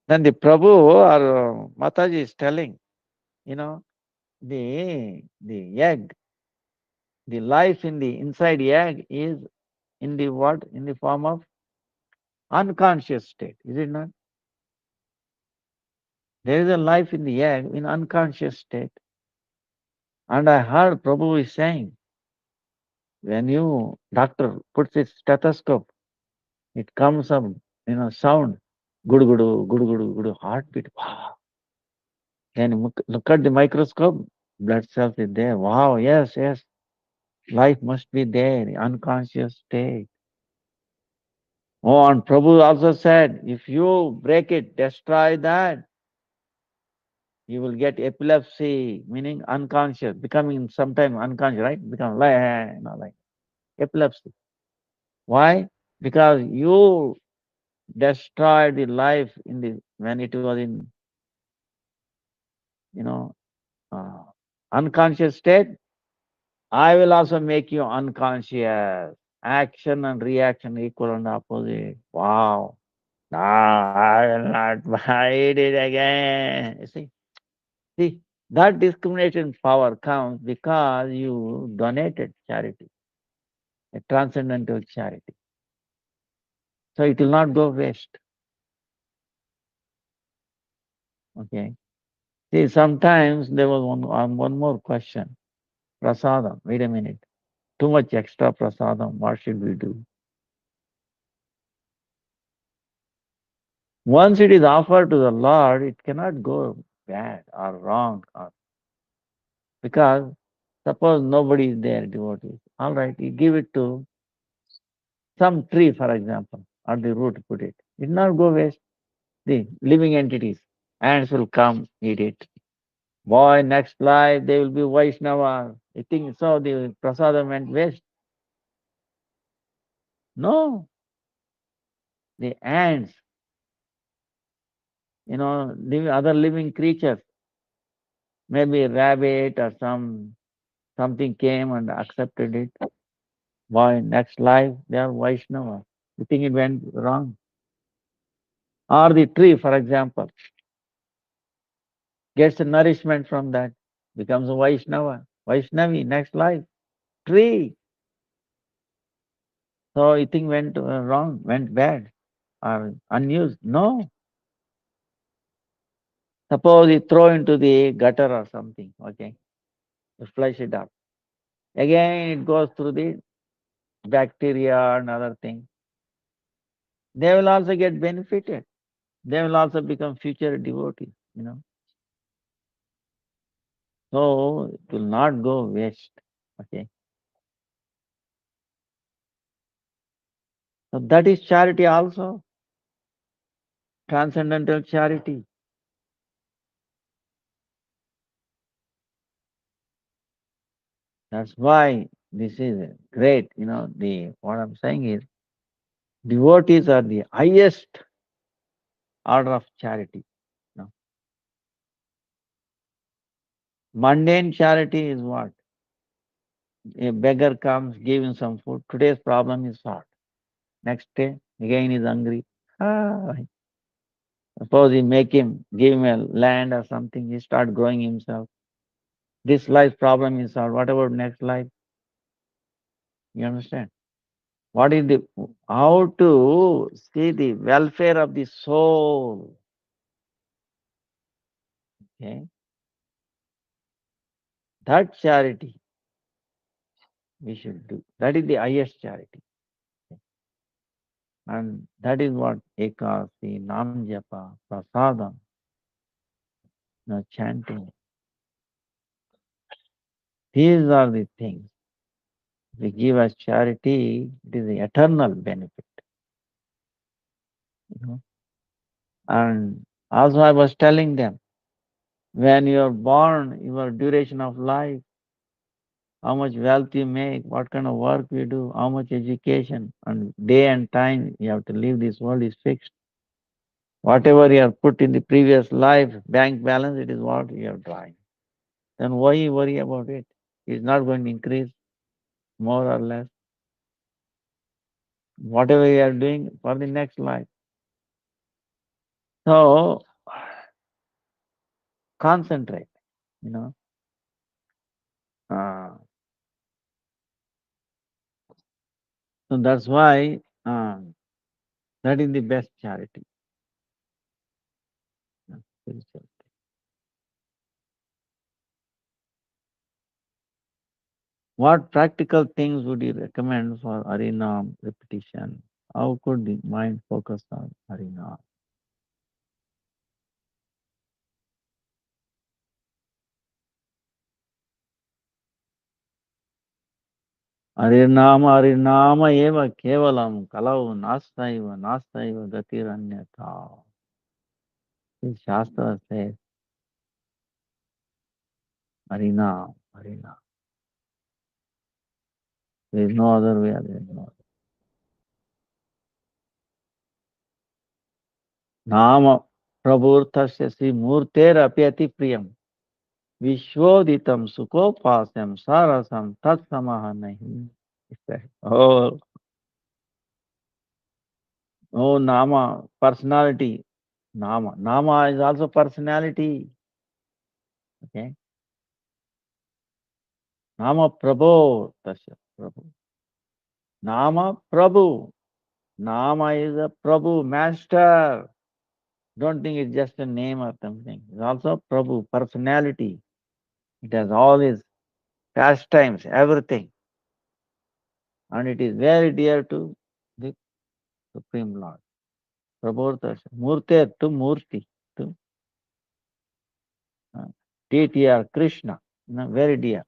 then the Prabhu or Mataji is telling, you know, the egg, the life in the inside egg is in the what? In the form of unconscious state, is it not? There is a life in the egg in unconscious state. And I heard Prabhu is saying, when you doctor puts his stethoscope, it comes up, sound, gudu gudu, gudu gudu, gudu, heartbeat. Wow. Then you look at the microscope, blood cells is there. Wow, yes, yes. Life must be there, unconscious state. Oh, and Prabhu also said, if you break it, destroy that, you will get epilepsy, meaning unconscious, becoming sometime unconscious, right? Become like epilepsy. Why? Because you destroyed the life in the when it was in you know uh, unconscious state, I will also make you unconscious. Action and reaction equal and opposite. Wow. No, I will not buy it again. You see, that discrimination power comes because you donated charity, a transcendental charity. So it will not go waste. Okay. See, sometimes there was one more question. Prasadam. Wait a minute. Too much extra prasadam. What should we do? Once it is offered to the Lord, it cannot go bad or wrong, because suppose nobody is there, devotees. All right, you give it to some tree, for example, or the root put it. It will not go waste. The living entities, ants will come, eat it. Boy, next life they will be Vaishnava. You think so? The prasadam went waste? No, the ants, other living creatures, maybe a rabbit or something came and accepted it. Why next life they are Vaishnava? You think it went wrong? Or the tree, for example, gets the nourishment from that, becomes a Vaishnava, Vaishnavi, next life, tree. So you think went wrong, went bad, or unused? No. Suppose you throw into the gutter or something, okay, you flush it up. Again it goes through the bacteria and other things. They will also get benefited. They will also become future devotees. So it will not go waste. Okay. So that is charity also, transcendental charity. That's why this is great. The what I'm saying is devotees are the highest order of charity. You know. Mundane charity is what? A beggar comes, give him some food. Today's problem is solved. Next day, again he's hungry. Ah, suppose you give him a land or something, he start growing himself. This life problem is solved. What about next life? You understand? What is the how to see the welfare of the soul? Okay, that charity we should do. That is the highest charity, and that is what ekasi, nam japa, prasadam, chanting. These are the things. We give as charity. It is the eternal benefit. You know. And also, I was telling them, when you are born, your duration of life, how much wealth you make, what kind of work you do, how much education, and day and time you have to leave this world is fixed. Whatever you have put in the previous life, bank balance, it is what you have drawing. Then why you worry about it? It's not going to increase more or less. Whatever you are doing for the next life. So concentrate, you know. Uh, so that's why that is the best charity. Spiritual. What practical things would you recommend for Harinam repetition? How could the mind focus on Harinam? Harinama, Harinama eva kevalam kalau nastaiva gatiranyata. The Shastra says Harinam, Harinam. There is no other way. There is no other. Nama prabhurtasya sri murter apyati priyam. Vishwoditam Sukopasam Sarasam Tatsamaha Nahi. He said, oh, oh, Nama, personality. Nama. Nama is also personality. Okay. Nama Prabhu. Tasya Prabhu. Nama Prabhu. Nama is a Prabhu, master. Don't think it's just a name or something. It's also Prabhu, personality. It has all his pastimes, everything. And it is very dear to the Supreme Lord. Prabhu Tasya. Murte to Murti. To TTR Krishna. Very dear.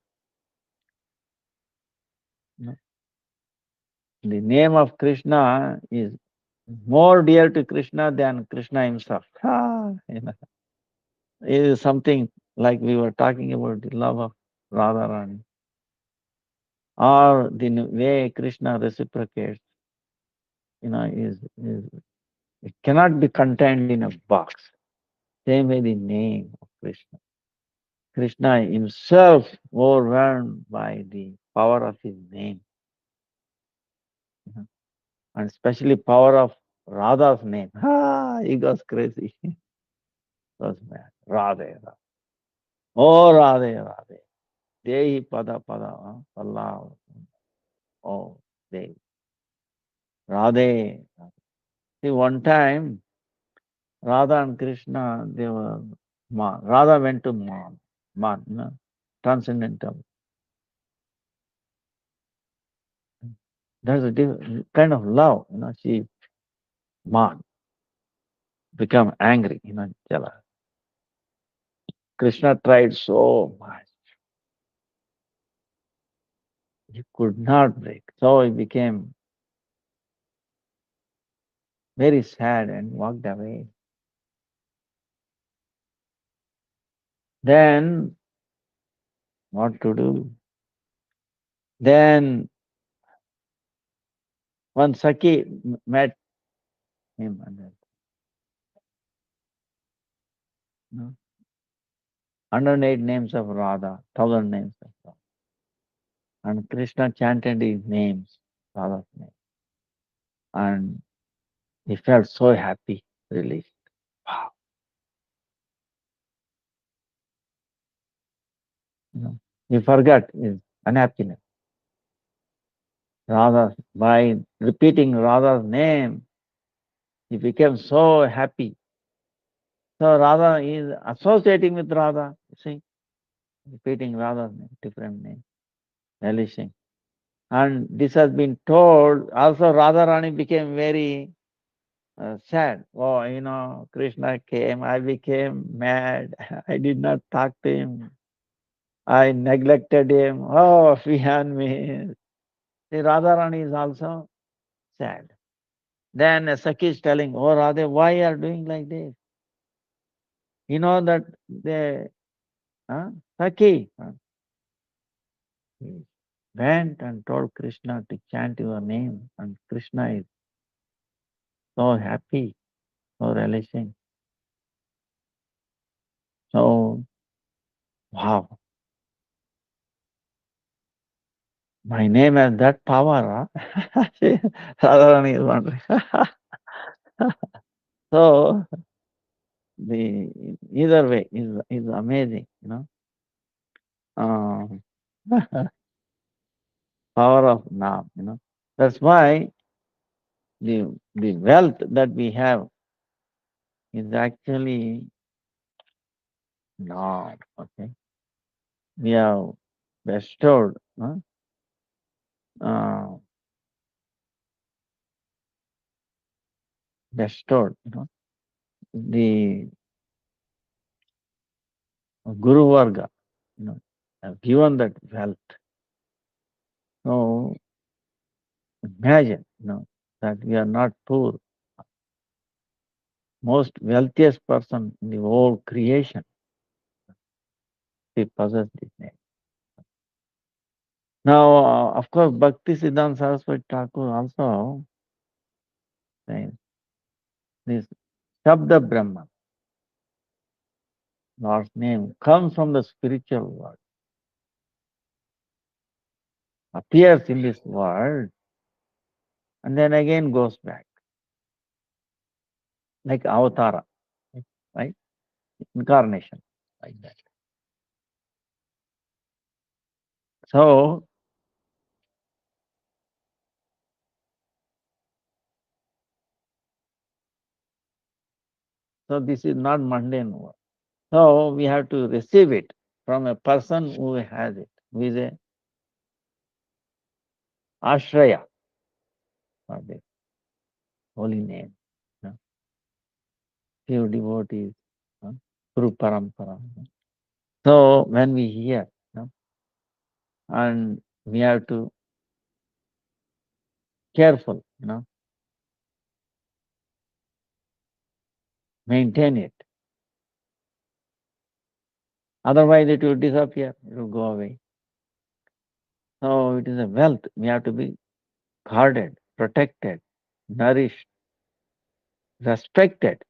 The name of Krishna is more dear to Krishna than Krishna himself. It is something like we were talking about the love of Radharani, or the way Krishna reciprocates. Is it cannot be contained in a box. Same way the name of Krishna. Krishna himself overwhelmed by the power of his name, and especially power of Radha's name. He goes crazy. Goes mad. Radhe, Radhe. Oh, Radhe, Radhe. Dehi pada pada. Allah. Oh, Dehi. Radhe. See, one time, Radha and Krishna, they were Radha went to Man, transcendental. There's a kind of love, she, Man, become angry, jealous. Krishna tried so much. He could not break. So he became very sad and walked away. Then, what to do? Then, one Saki met him and 108 names of Radha, 1,000 names of Radha. And Krishna chanted his names, Radha's name. And he felt so happy, released. Wow. He forgot his unhappiness. By repeating Radha's name, he became so happy. So Radha is associating with Radha, you see, repeating Radha's name, different name, relishing. And this has been told, also Radharani became very sad. Oh, Krishna came, I became mad. I did not talk to him. I neglected him. Oh, beyond me. See, Radharani is also sad. Then Saki is telling, oh Radha, why you are doing like this? You know that the Saki he went and told Krishna to chant your name, and Krishna is so happy, so relishing. So, wow, my name has that power, huh? Radharani is wondering. So, either way is amazing, Um, power of Nam. That's why the wealth that we have is actually Nam. Okay, we have bestowed, uh, bestowed, the Guru Varga, have given that wealth. So imagine, that we are not poor. Most wealthiest person in the whole creation, he possessed this name. Now, of course, Bhakti Siddhanta Saraswati Thakur also says this Shabda Brahman. Lord's name comes from the spiritual world, appears in this world, and then again goes back, like avatara, right? Incarnation, like that. So, so this is not mundane world. So we have to receive it from a person who has it, who is a ashraya for this holy name. You know, few devotees, you know, through parampara. You know. So when we hear, you know, and we have to careful, you know, maintain it. Otherwise it will disappear, it will go away. So it is a wealth. We have to be guarded, protected, nourished, respected,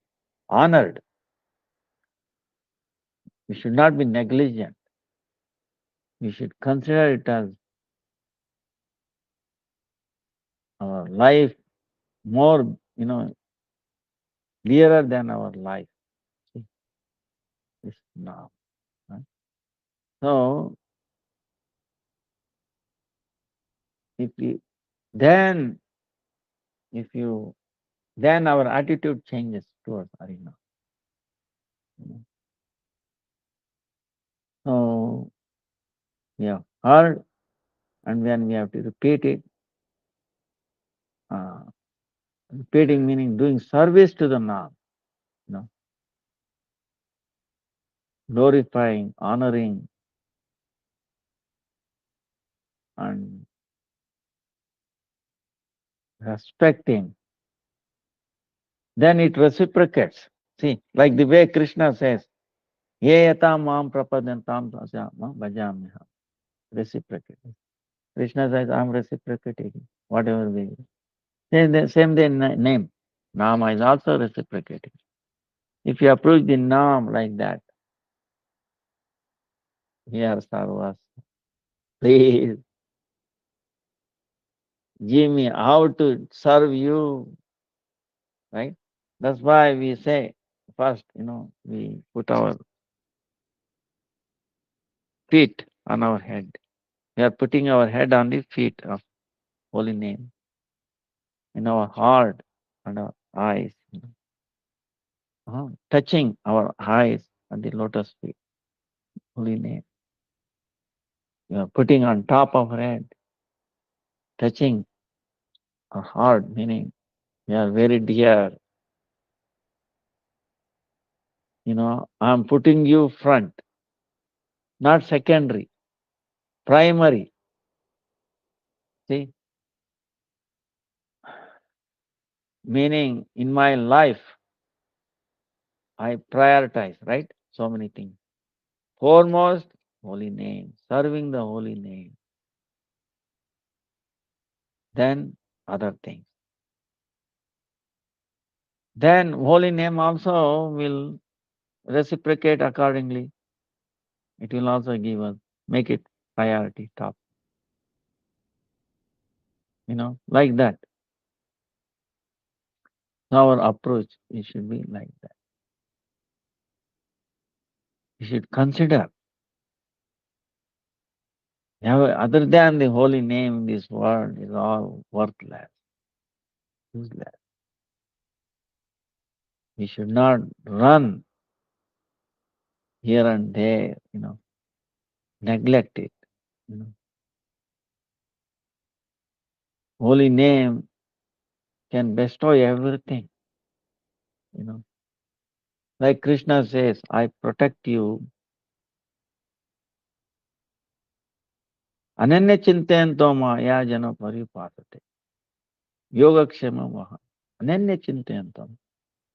honored. We should not be negligent. We should consider it as our life more, you know, clearer than our life. See, this now. Right? So if we then if you then our attitude changes towards Harina. You know. So we have heard, and then we have to repeat it. Uh, Repeating meaning doing service to the Nam, you know, glorifying, honoring, and respecting. Then it reciprocates. See, like the way Krishna says, Ye yata mam prapadantam tasyama bhajamiham. Reciprocate. Krishna says, I'm reciprocating whatever way. Same day name. Nama is also reciprocating. If you approach the Nam like that, here Sarvas, please give me how to serve you, right? That's why we say first, you know, we put our feet on our head. We are putting our head on the feet of holy name, in our heart and our eyes, you know, touching our eyes on the lotus feet, holy name. We are putting on top of our head, touching our heart, meaning we are very dear. You know, I'm putting you front, not secondary, primary. See, meaning in my life, I prioritize, right? So many things. Foremost, holy name, serving the holy name, then other things. Then holy name also will reciprocate accordingly. It will also give us, make it priority top. You know, like that. Our approach, it should be like that. You should consider, other than the holy name, this world is all worthless, useless. We should not run here and there, you know, neglect it. You know. Holy name can bestow everything, you know. Like Krishna says, I protect you. Ananya chintayanto maya jana paripasate. Yogakshema maha. Ananya chintayanto.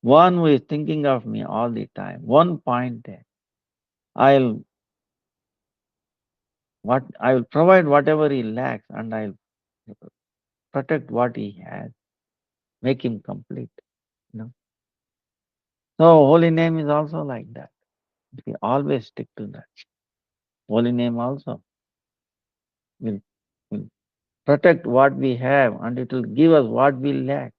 One who is thinking of me all the time. One point there. I'll I will provide whatever he lacks, and I'll protect what he has, make him complete. You know. So holy name is also like that. We always stick to that. Holy name also will protect what we have and it will give us what we lack.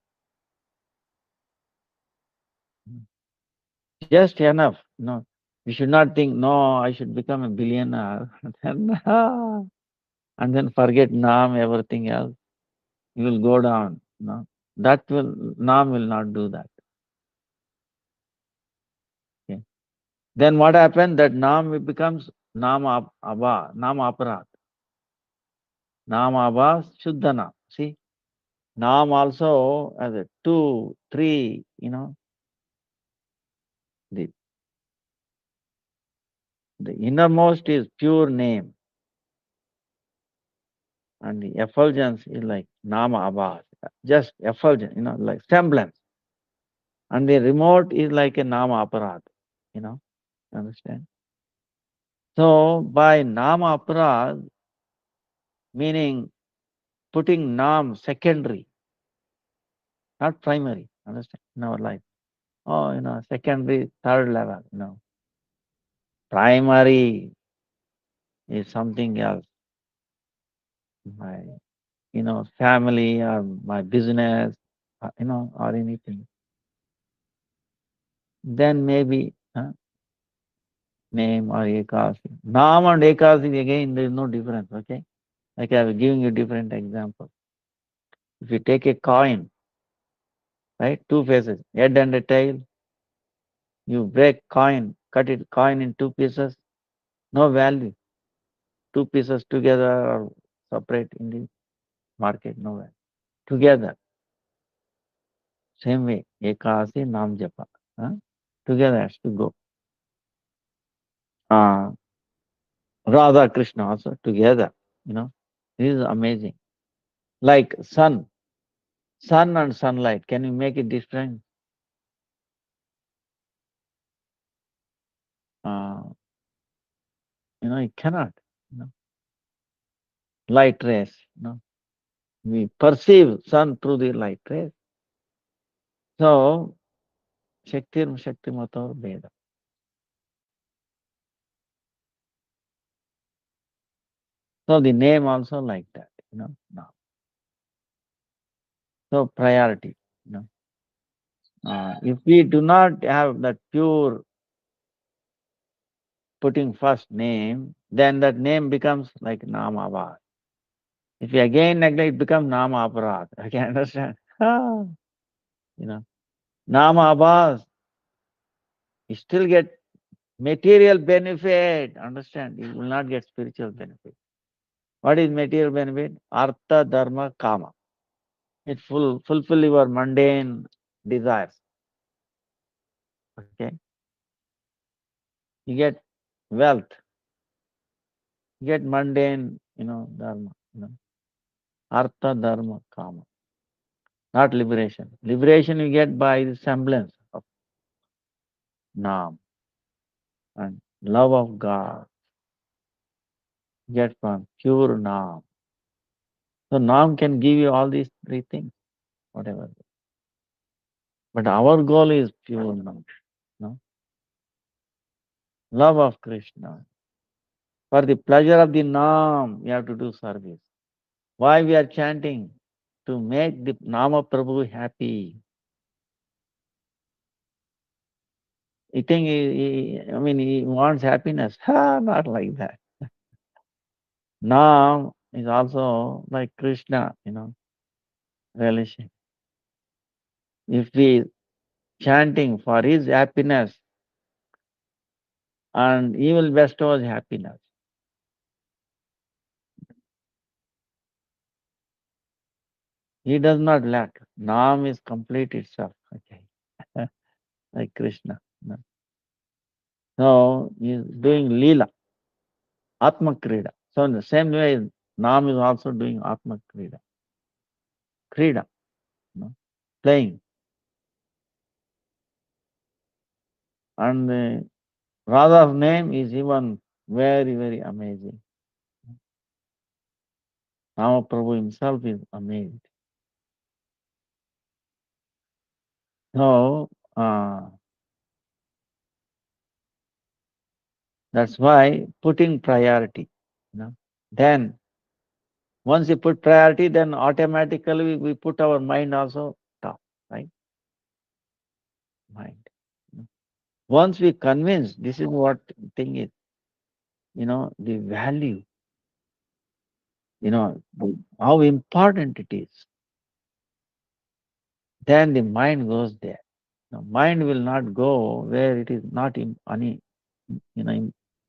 Just enough. No, we should not think, no, I should become a billionaire. And then forget Nam, everything else. You will go down. No, Nam will not do that. Okay. Then what happens? That Nam becomes Abba, Nam Aparat. Nam Abba, Shuddhana. See, Nam also as a 2, 3, the, the innermost is pure name. And the effulgence is like Nama Abha, just effulgence, like semblance. And the remote is like a Nama Aparad, understand? So by Nama Aparad, meaning putting Nam secondary, not primary, understand, in our life. Oh, secondary, third level, Primary is something else. My, family or my business, or anything. Then maybe, name or Ekasi. Nam and Ekasi, again, there is no difference, okay? Like I was giving you different examples. If you take a coin, right, two faces, head and a tail, you break coin, cut it coin in two pieces, no value. Two pieces together or separate in the market, no value. Together, same way, Ekasi, Nam Japa. Huh? Together has to go. Uh, Radha Krishna also together, This is amazing. Like sun and sunlight, can you make it different? Uh, you cannot. You know. Light rays. We perceive sun through the light rays. So, Shakti Mato Veda. So the name also like that. Now. So priority. You know. If we do not have that pure putting first name, then that name becomes like Namavad. If you again neglect, it becomes Nama Aparad. I can understand. You know, Nama Abbas, you still get material benefit. Understand? You will not get spiritual benefit. What is material benefit? Artha, Dharma, Kama. It fulfill your mundane desires. Okay? You get wealth. You get mundane, Dharma. Artha, Dharma, Kama. Not liberation. Liberation you get by the semblance of Nam and love of God. You get from pure Nam. So Nam can give you all these three things, whatever. But our goal is pure Nam. No? Love of Krishna. For the pleasure of the Nam, we have to do service. Why we are chanting? To make the Nama Prabhu happy. He think he wants happiness. Not like that. Nam is also like Krishna, relation. If we chanting for his happiness and he will bestow us happiness. He does not lack. Nam is complete itself. Okay. Like Krishna. So he is doing Leela, Atma Krida. So in the same way, Nam is also doing Atma Krida. Krida, playing. And Radha's name is even very, very amazing. Nama Prabhu himself is amazed. So, That's why putting priority. Then once you put priority, then automatically we put our mind also top, right? Mind. Once we convince this is what thing is, the value, how important it is, then the mind goes there. Mind will not go where it is not any,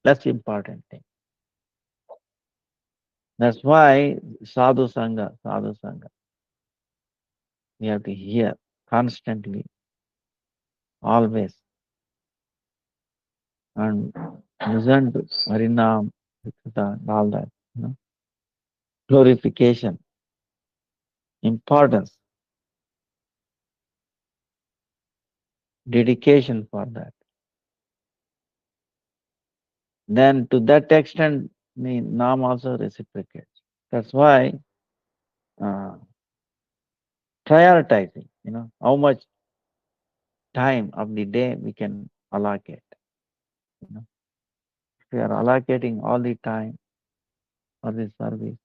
less important thing. That's why sadhu sangha, we have to hear constantly, always, and listen to Harinam, Kirtan, all that, glorification, importance, dedication for that. Then to that extent, the Nam also reciprocates. That's why uh, prioritizing, how much time of the day we can allocate. You know, if we are allocating all the time for this service,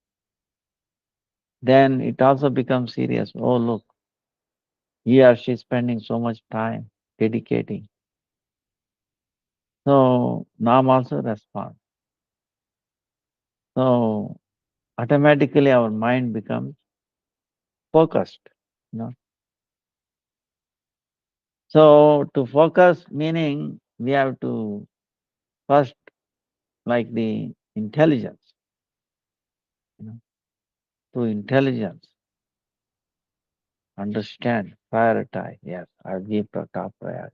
then it also becomes serious. Oh, look, he or she is spending so much time dedicating. So Nam also responds. So automatically our mind becomes focused. You know. So to focus meaning we have to first like the intelligence, to intelligence, understand, prioritize. Yes, I'll give the top priority.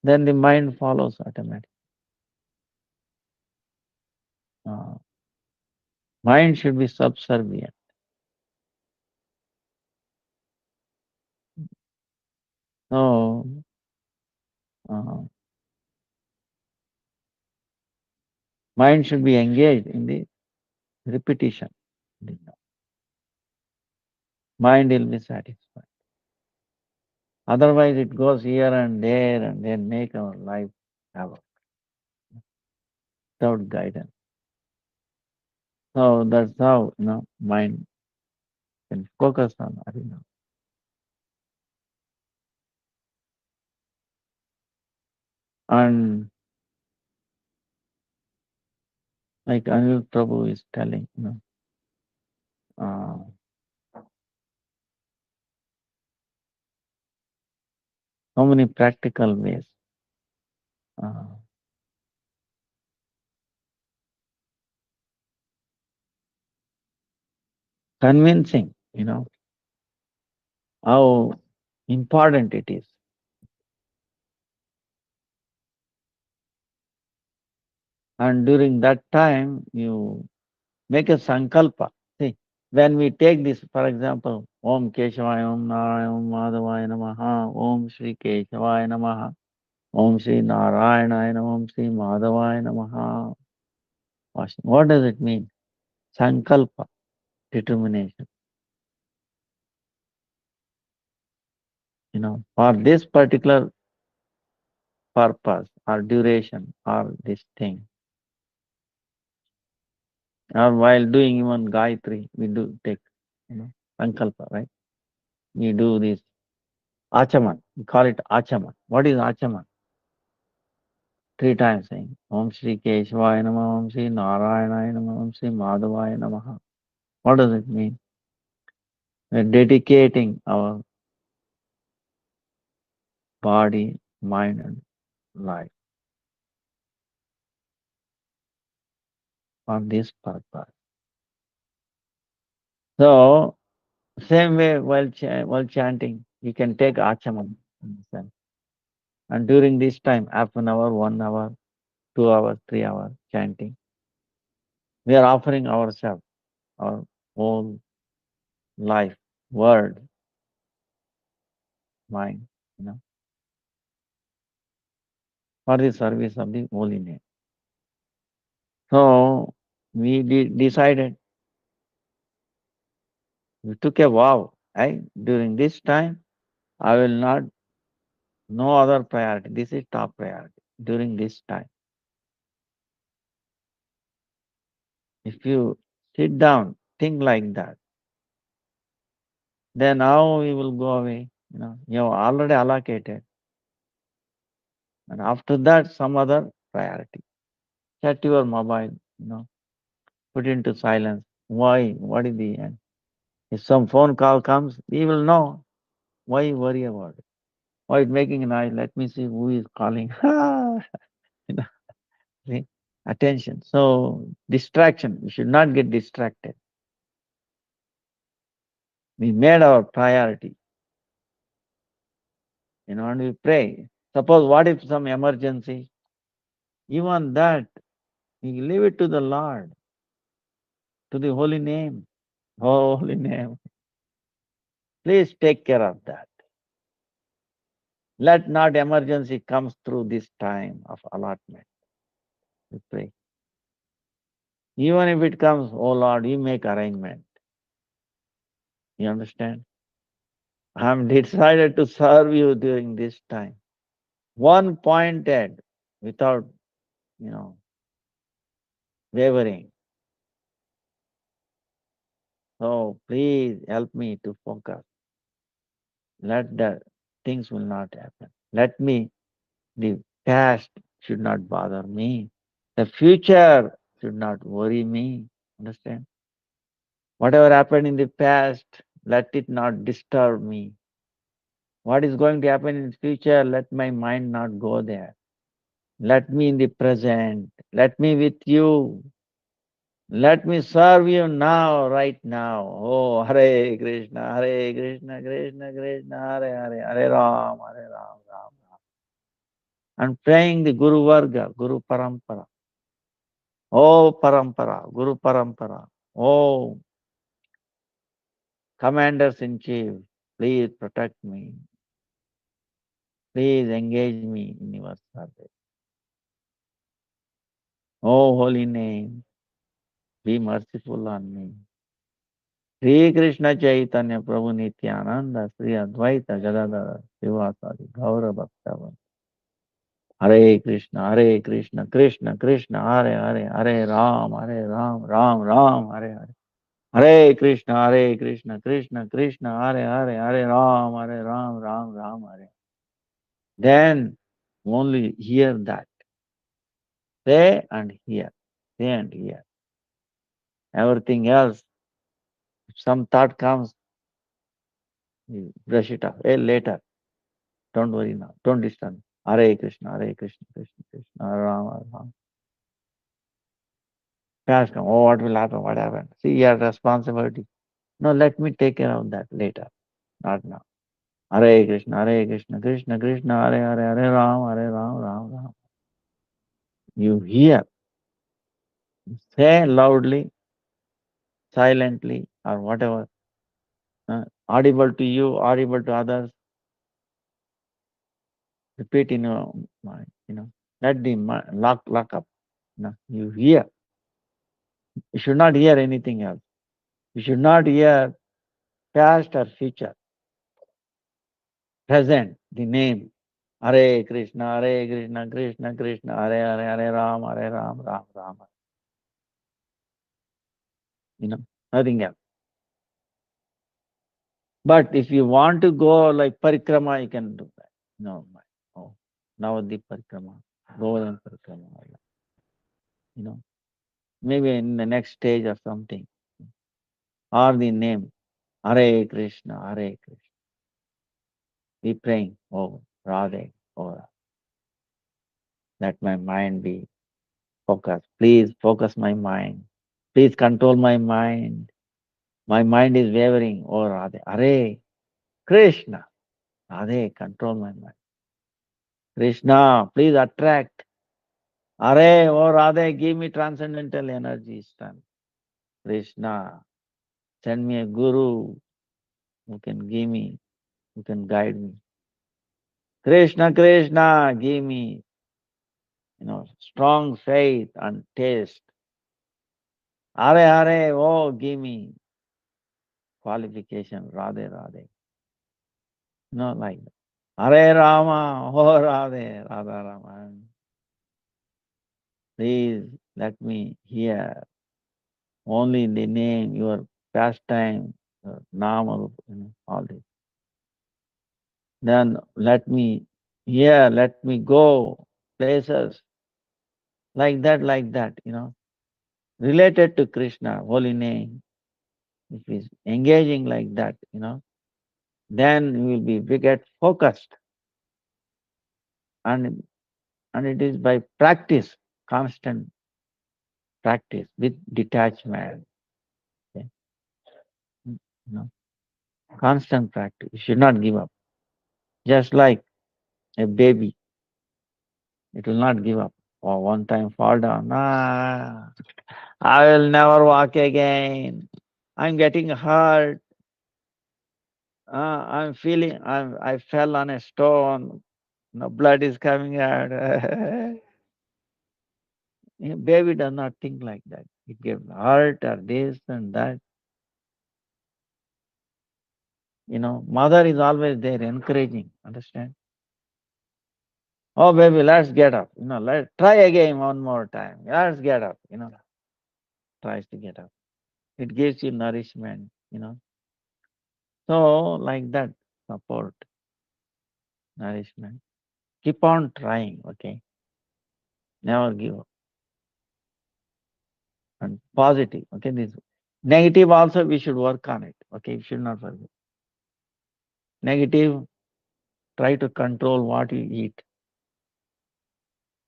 Then the mind follows automatically. Uh, Mind should be subservient. So uh, mind should be engaged in the repetition. Mind will be satisfied. Otherwise, it goes here and there and then make our life havoc without guidance. So that's how mind can focus on Harinam. And like Anil Prabhu is telling, uh, so many practical ways. Uh, Convincing, how important it is. And during that time, you make a sankalpa. See, when we take this, for example, Om Keshavaya, Om Narayana, Om Madhavaya Namaha, Om Shri Keshavaya Namaha, Om Shri Narayana, Om Shri Madhavaya Namaha. What does it mean? Sankalpa, determination. For this particular purpose or duration or this thing, or while doing even Gayatri, we do take, sankalpa, right? We do this achaman. We call it achaman. What is achaman? 3 times saying Om Shri Keshavaya Namaha, Om Shri Narayana Namaha, Om Shri Madhavaya Namaha. What does it mean? We're dedicating our body, mind, and life for this purpose. So, same way while chanting, you can take achaman. Understand? And during this time, half an hour, 1 hour, 2 hours, 3 hours chanting, we are offering ourselves, our whole life, word, mind, for the service of the holy name. So we decided, we took a vow, right? During this time, I will not, no other priority. This is top priority during this time. If you sit down, think like that, then how we will go away? You have already allocated. And after that, some other priority. Shut your mobile, put into silence. Why? What is the end? If some phone call comes, we will know. Why worry about it? Why it's making a noise? Let me see who is calling. You know, see? Attention. So distraction. We should not get distracted. We made our priority. And we pray. Suppose what if some emergency? Even that, we leave it to the Lord, to the holy name. Holy name. Please take care of that. Let not emergency comes through this time of allotment. We pray. Even if it comes, oh Lord, you make arrangement. You understand? I'm decided to serve you during this time. One pointed without, you know, wavering. So please help me to focus. Let the things will not happen. Let me, the past should not bother me. The future should not worry me. Understand? Whatever happened in the past, let it not disturb me. What is going to happen in the future, let my mind not go there. Let me in the present. Let me with you. Let me serve you now, right now. Oh, Hare Krishna, Hare Krishna, Krishna Krishna, Hare Hare, Hare Ram, Hare Ram, Ram Ram. And praying the Guru Varga, Guru Parampara. Oh, Parampara, Guru Parampara. Oh, Commanders in Chief, please protect me. Please engage me in your service. Oh, holy name, be merciful on me. Sri Krishna Chaitanya Prabhu Nityananda Sri Advaita Gadadhara Srivasadi Gaura Bhaktavan. Hare Krishna, Hare Krishna, Krishna Krishna, Hare Hare, Hare Ram, Hare Ram, Ram Ram, Hare Hare. Hare Krishna, Hare Krishna, Krishna Krishna, Hare Hare, Hare Ram, Hare Ram, Ram Ram, Hare. Then only hear that. Say and hear. Say and hear. Everything else, if some thought comes, you brush it off. Hey, later. Don't worry now. Don't disturb me. Hare Krishna, Hare Krishna, Krishna Krishna, Hare Ram, Hare Ram. Past come. Oh, what will happen? What happened? See, your responsibility. No, let me take care of that later. Not now. Hare Krishna, Hare Krishna, Krishna Krishna, Hare Hare, Hare Ram, Hare Ram, Ram Ram. You hear. Say loudly, silently, or whatever. Audible to you, audible to others. Repeat in your mind. Let the mind lock up. You hear. You should not hear anything else. You should not hear past or future. Present, the name. Hare Krishna, Hare Krishna, Krishna Krishna, Hare Hare, Hare Ram, Hare Ram, Ram Ram. Nothing else. But if you want to go like parikrama, you can do that. No, oh, Navadip parikrama, Govardhan parikrama, you know, maybe in the next stage or something. Or the name, Hare Krishna, Hare Krishna. Be praying, oh, Radhe, oh, Radhe. Let my mind be focused. Please focus my mind. Please control my mind. My mind is wavering. Oh, Radhe. Hare Krishna. Radhe, control my mind. Krishna, please attract. Hare, oh Radhe, give me transcendental energy strength. Krishna, send me a guru who can give me, who can guide me. Krishna, Krishna, give me, strong faith and taste. Hare, Hare, oh, give me qualification. Radhe, Radhe. Not like that. Hare Rama, oh Radhe, Radha Rama. Please let me hear. only in the name, your pastime, your nama, all this. Then let me go places like that, related to Krishna, holy name. If he's engaging like that, then you will get focused. And it is by practice, constant practice with detachment. Okay? You know, constant practice. You should not give up. Just like a baby, it will not give up. Or one time fall down. I will never walk again. I'm getting hurt. I'm feeling I fell on a stone. Blood is coming out. Baby does not think like that. It gets hurt or this and that. Mother is always there encouraging. Understand? Oh, baby, let's get up. Let's try again one more time. Let's get up. Tries to get up. It gives you nourishment. So, like that, support, nourishment. Keep on trying, okay? Never give up. And positive, okay? This negative also, we should work on it, okay? You should not forget. Negative, try to control what you eat.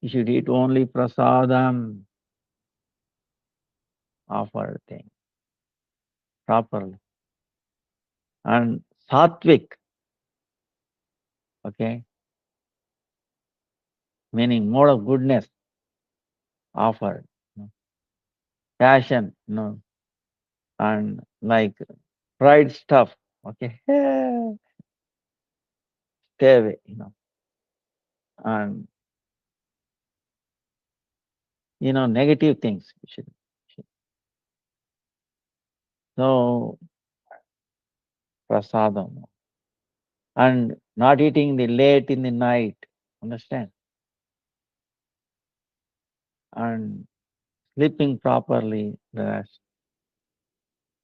You should eat only prasadam, offered thing, properly. And sattvic, okay? Meaning mode of goodness, offered. Passion, and like fried stuff, okay? Stay away. And negative things. So prasadam and not eating the late in the night. Understand? And sleeping properly. Rest.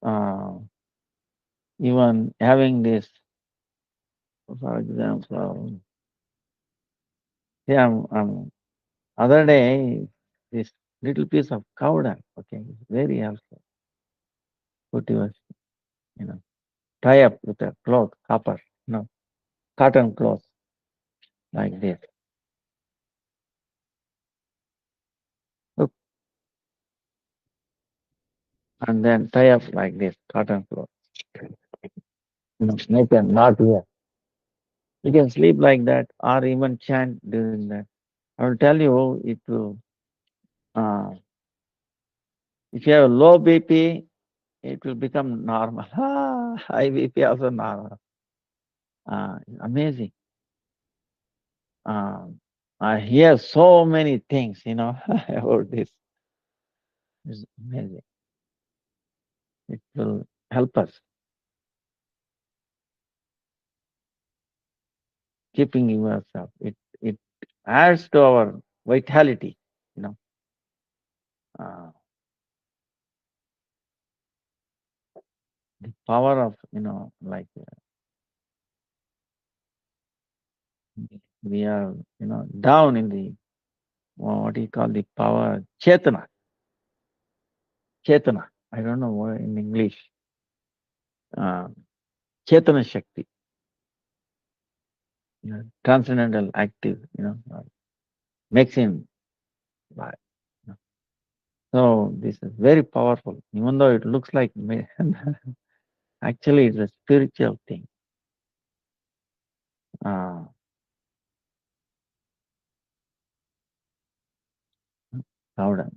Uh, even having this, for example, yeah, other day this little piece of cow dung. Okay, it's very helpful. Put your, you know, tie up with a cloth, cotton cloth like this. Look, and then tie up like this, cotton cloth. Make a knot here. You can sleep like that or even chant during that. I will tell you, it will, if you have low BP, it will become normal. High BP also normal. Amazing. I hear so many things, about this. It's amazing. It will help us keeping yourself. It adds to our vitality. You know, uh, the power of like we are down in the what do you call the power chetana. I don't know what in English. Uh, Chetana Shakti, transcendental active, makes him alive. you know. So this is very powerful, even though it looks like actually it's a spiritual thing. Uh,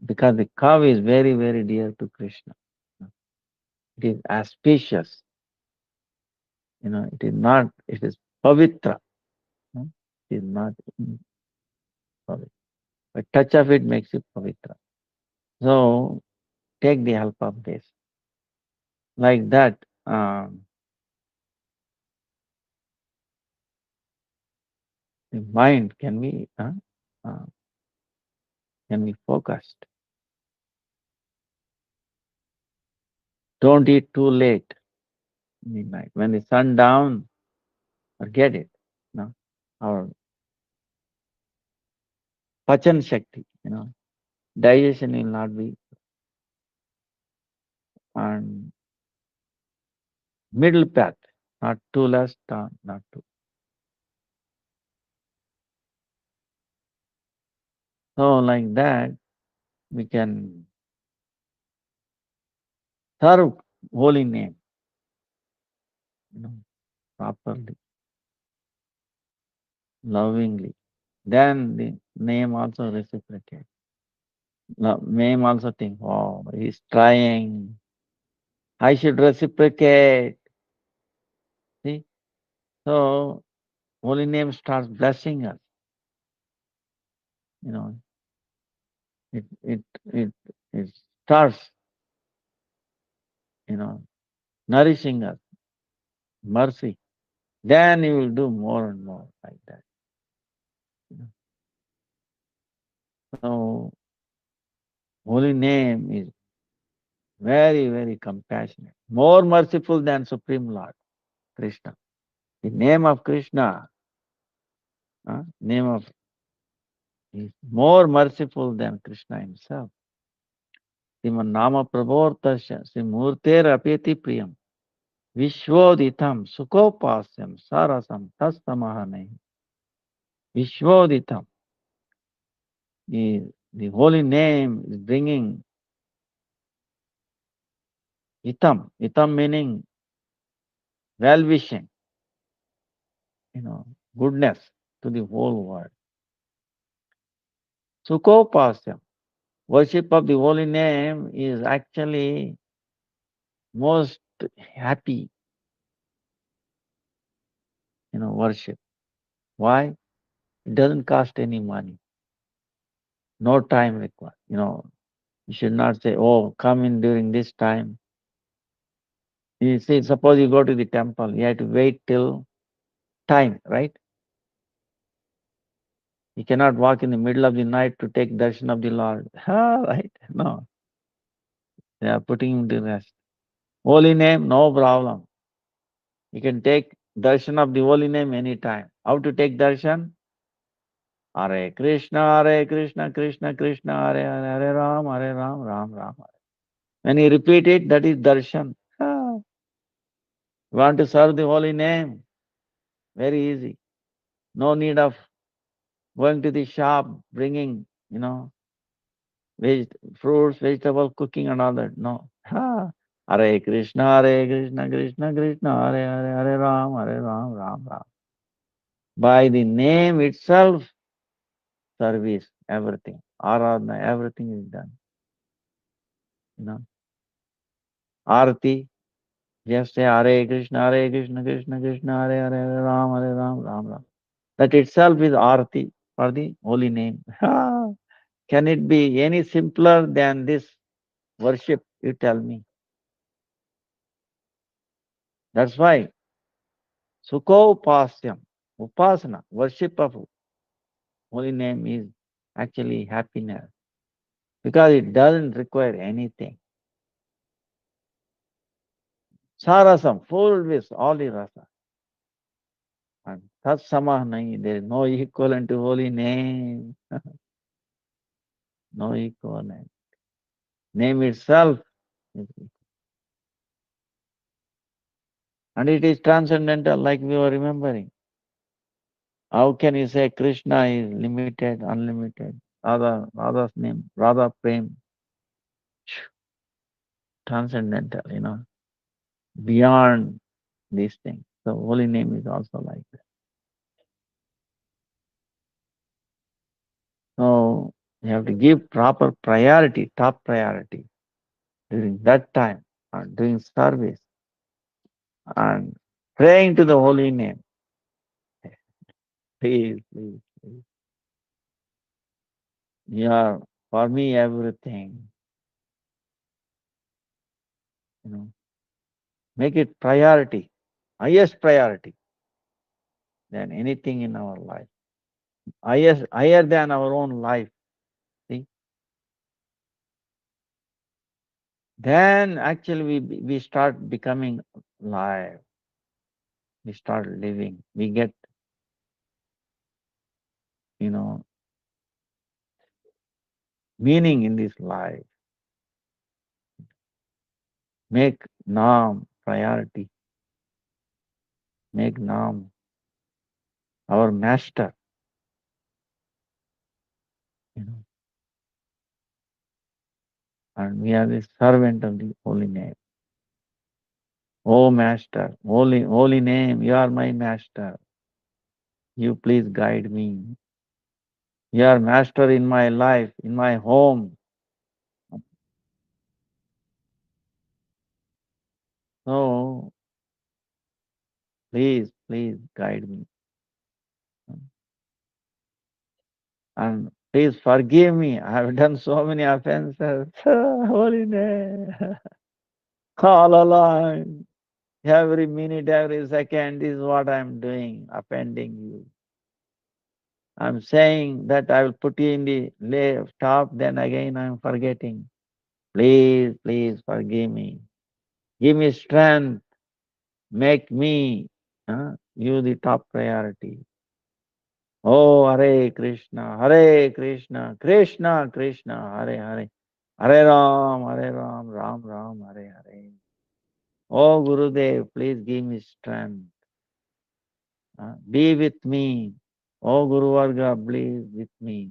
because the cow is very, very dear to Krishna. It is auspicious. It is not, it is pavitra. It is not pavitra. A touch of it makes it pavitra. So take the help of this. Like that, the mind uh, can be focused. Don't eat too late, midnight. When the sun down, forget it. No, our pachan shakti, digestion will not be, and middle path, not too less, not too. So like that, we can serve holy name, you know, properly, lovingly. Then the name also reciprocate. Name also think, oh, he's trying. I should reciprocate. See? So holy name starts blessing us. You know, it it it it starts, nourishing us, mercy. Then you will do more and more like that. you know. So holy name is very, very compassionate, more merciful than Supreme Lord, Krishna. The name of Krishna, name of is more merciful than Krishna himself. Nama Prabhotasya Simurter apeti priyam Vishwoditam Sukhopasyam Sarasam Tastamahane. Vishwoditam. The holy name is bringing itam. Itam meaning well-wishing, goodness to the whole world. Sukhopasyam. Worship of the holy name is actually most happy, worship. Why? It doesn't cost any money, no time required. You should not say, oh, come in during this time. You see, suppose you go to the temple, you have to wait till time, right? You cannot walk in the middle of the night to take darshan of the Lord. Right? No. They are putting him to rest. Holy name, no problem. You can take darshan of the holy name anytime. How to take darshan? Hare Krishna, Krishna Krishna, Hare Ram, Hare Ram, Ram Ram. Hare. When you repeat it, that is darshan. You want to serve the holy name? Very easy. No need of going to the shop, bringing, fruits, vegetable, cooking and all that. No. Hare Krishna, Krishna Krishna, Hare Hare, Hare Ram, Ram Ram. By the name itself, service, everything. Aradhana, everything is done. Arati, just say Hare Krishna, Krishna Krishna, Hare Hare, Hare Ram, Ram Ram. That itself is Arati for the holy name. Can it be any simpler than this worship? You tell me. That's why Sukhopasyam, Upasana, worship of holy name is actually happiness because it doesn't require anything. Sarasam, full with all the rasa. And Tat Samah nahi, there is no equivalent to holy name. No equivalent. Name itself is, and it is transcendental, like we were remembering. How can you say Krishna is limited, unlimited? Radha's name, Radha Prem, transcendental, beyond these things. So holy name is also like that. So you have to give proper priority, top priority during that time, and doing service and praying to the holy name. Please, please, please. You are for me everything. You know, make it priority, highest priority than anything in our life. Highest, higher than our own life. See? then actually we start becoming live. We start living. We get, you know, meaning in this life. Make Nam priority. Make Nam our master. You know, and we are the servant of the holy name. Oh Master, holy name, you are my master. You please guide me. You are master in my life, in my home. So please guide me. And please forgive me. I have done so many offenses. Holy name. All along. Every minute, every second is what I'm doing, offending you. I'm saying that I will put you in the left top, then again I'm forgetting. Please forgive me. Give me strength. Make me you the top priority. Oh, Hare Krishna, Krishna Krishna, Hare Hare, Hare Ram, Ram Ram, Hare Hare. Oh, Gurudev, please give me strength. Be with me. Oh, Guru Varga, please with me.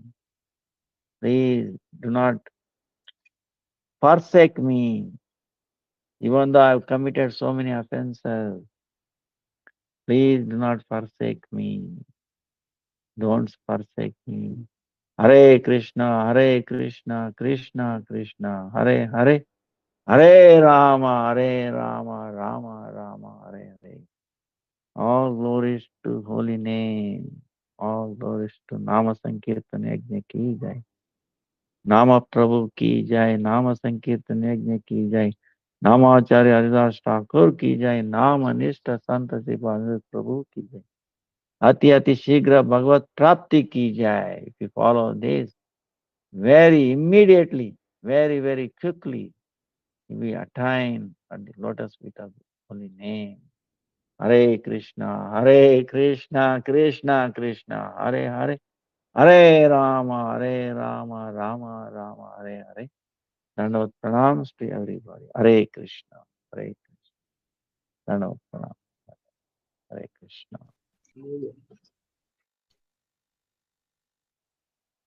Please do not forsake me. Even though I've committed so many offenses, please do not forsake me. Don't forsake me. Hare Krishna, Krishna Krishna, Hare Hare, Hare Rama, Rama Rama, Hare Hare. All glories to holy name. All glories to Nama Sankirtan Yajna ki jai. Nama Prabhu ki jai. Nama Sankirtan Yajna ki jai. नामाचार्य Haridas Thakur की जय नाम अनिष्ट संत शिवानंद प्रभु की जय अति अति शीघ्र भगवत प्राप्ति की जय if you follow this very immediately very quickly we attain at the lotus feet of the holy name. Hare Krishna Krishna Krishna Hare Hare Hare Rama Rama Rama Hare Hare. Dandavat pranams to everybody. Hare Krishna. Hare Krishna. Dandavat pranams. Hare Krishna.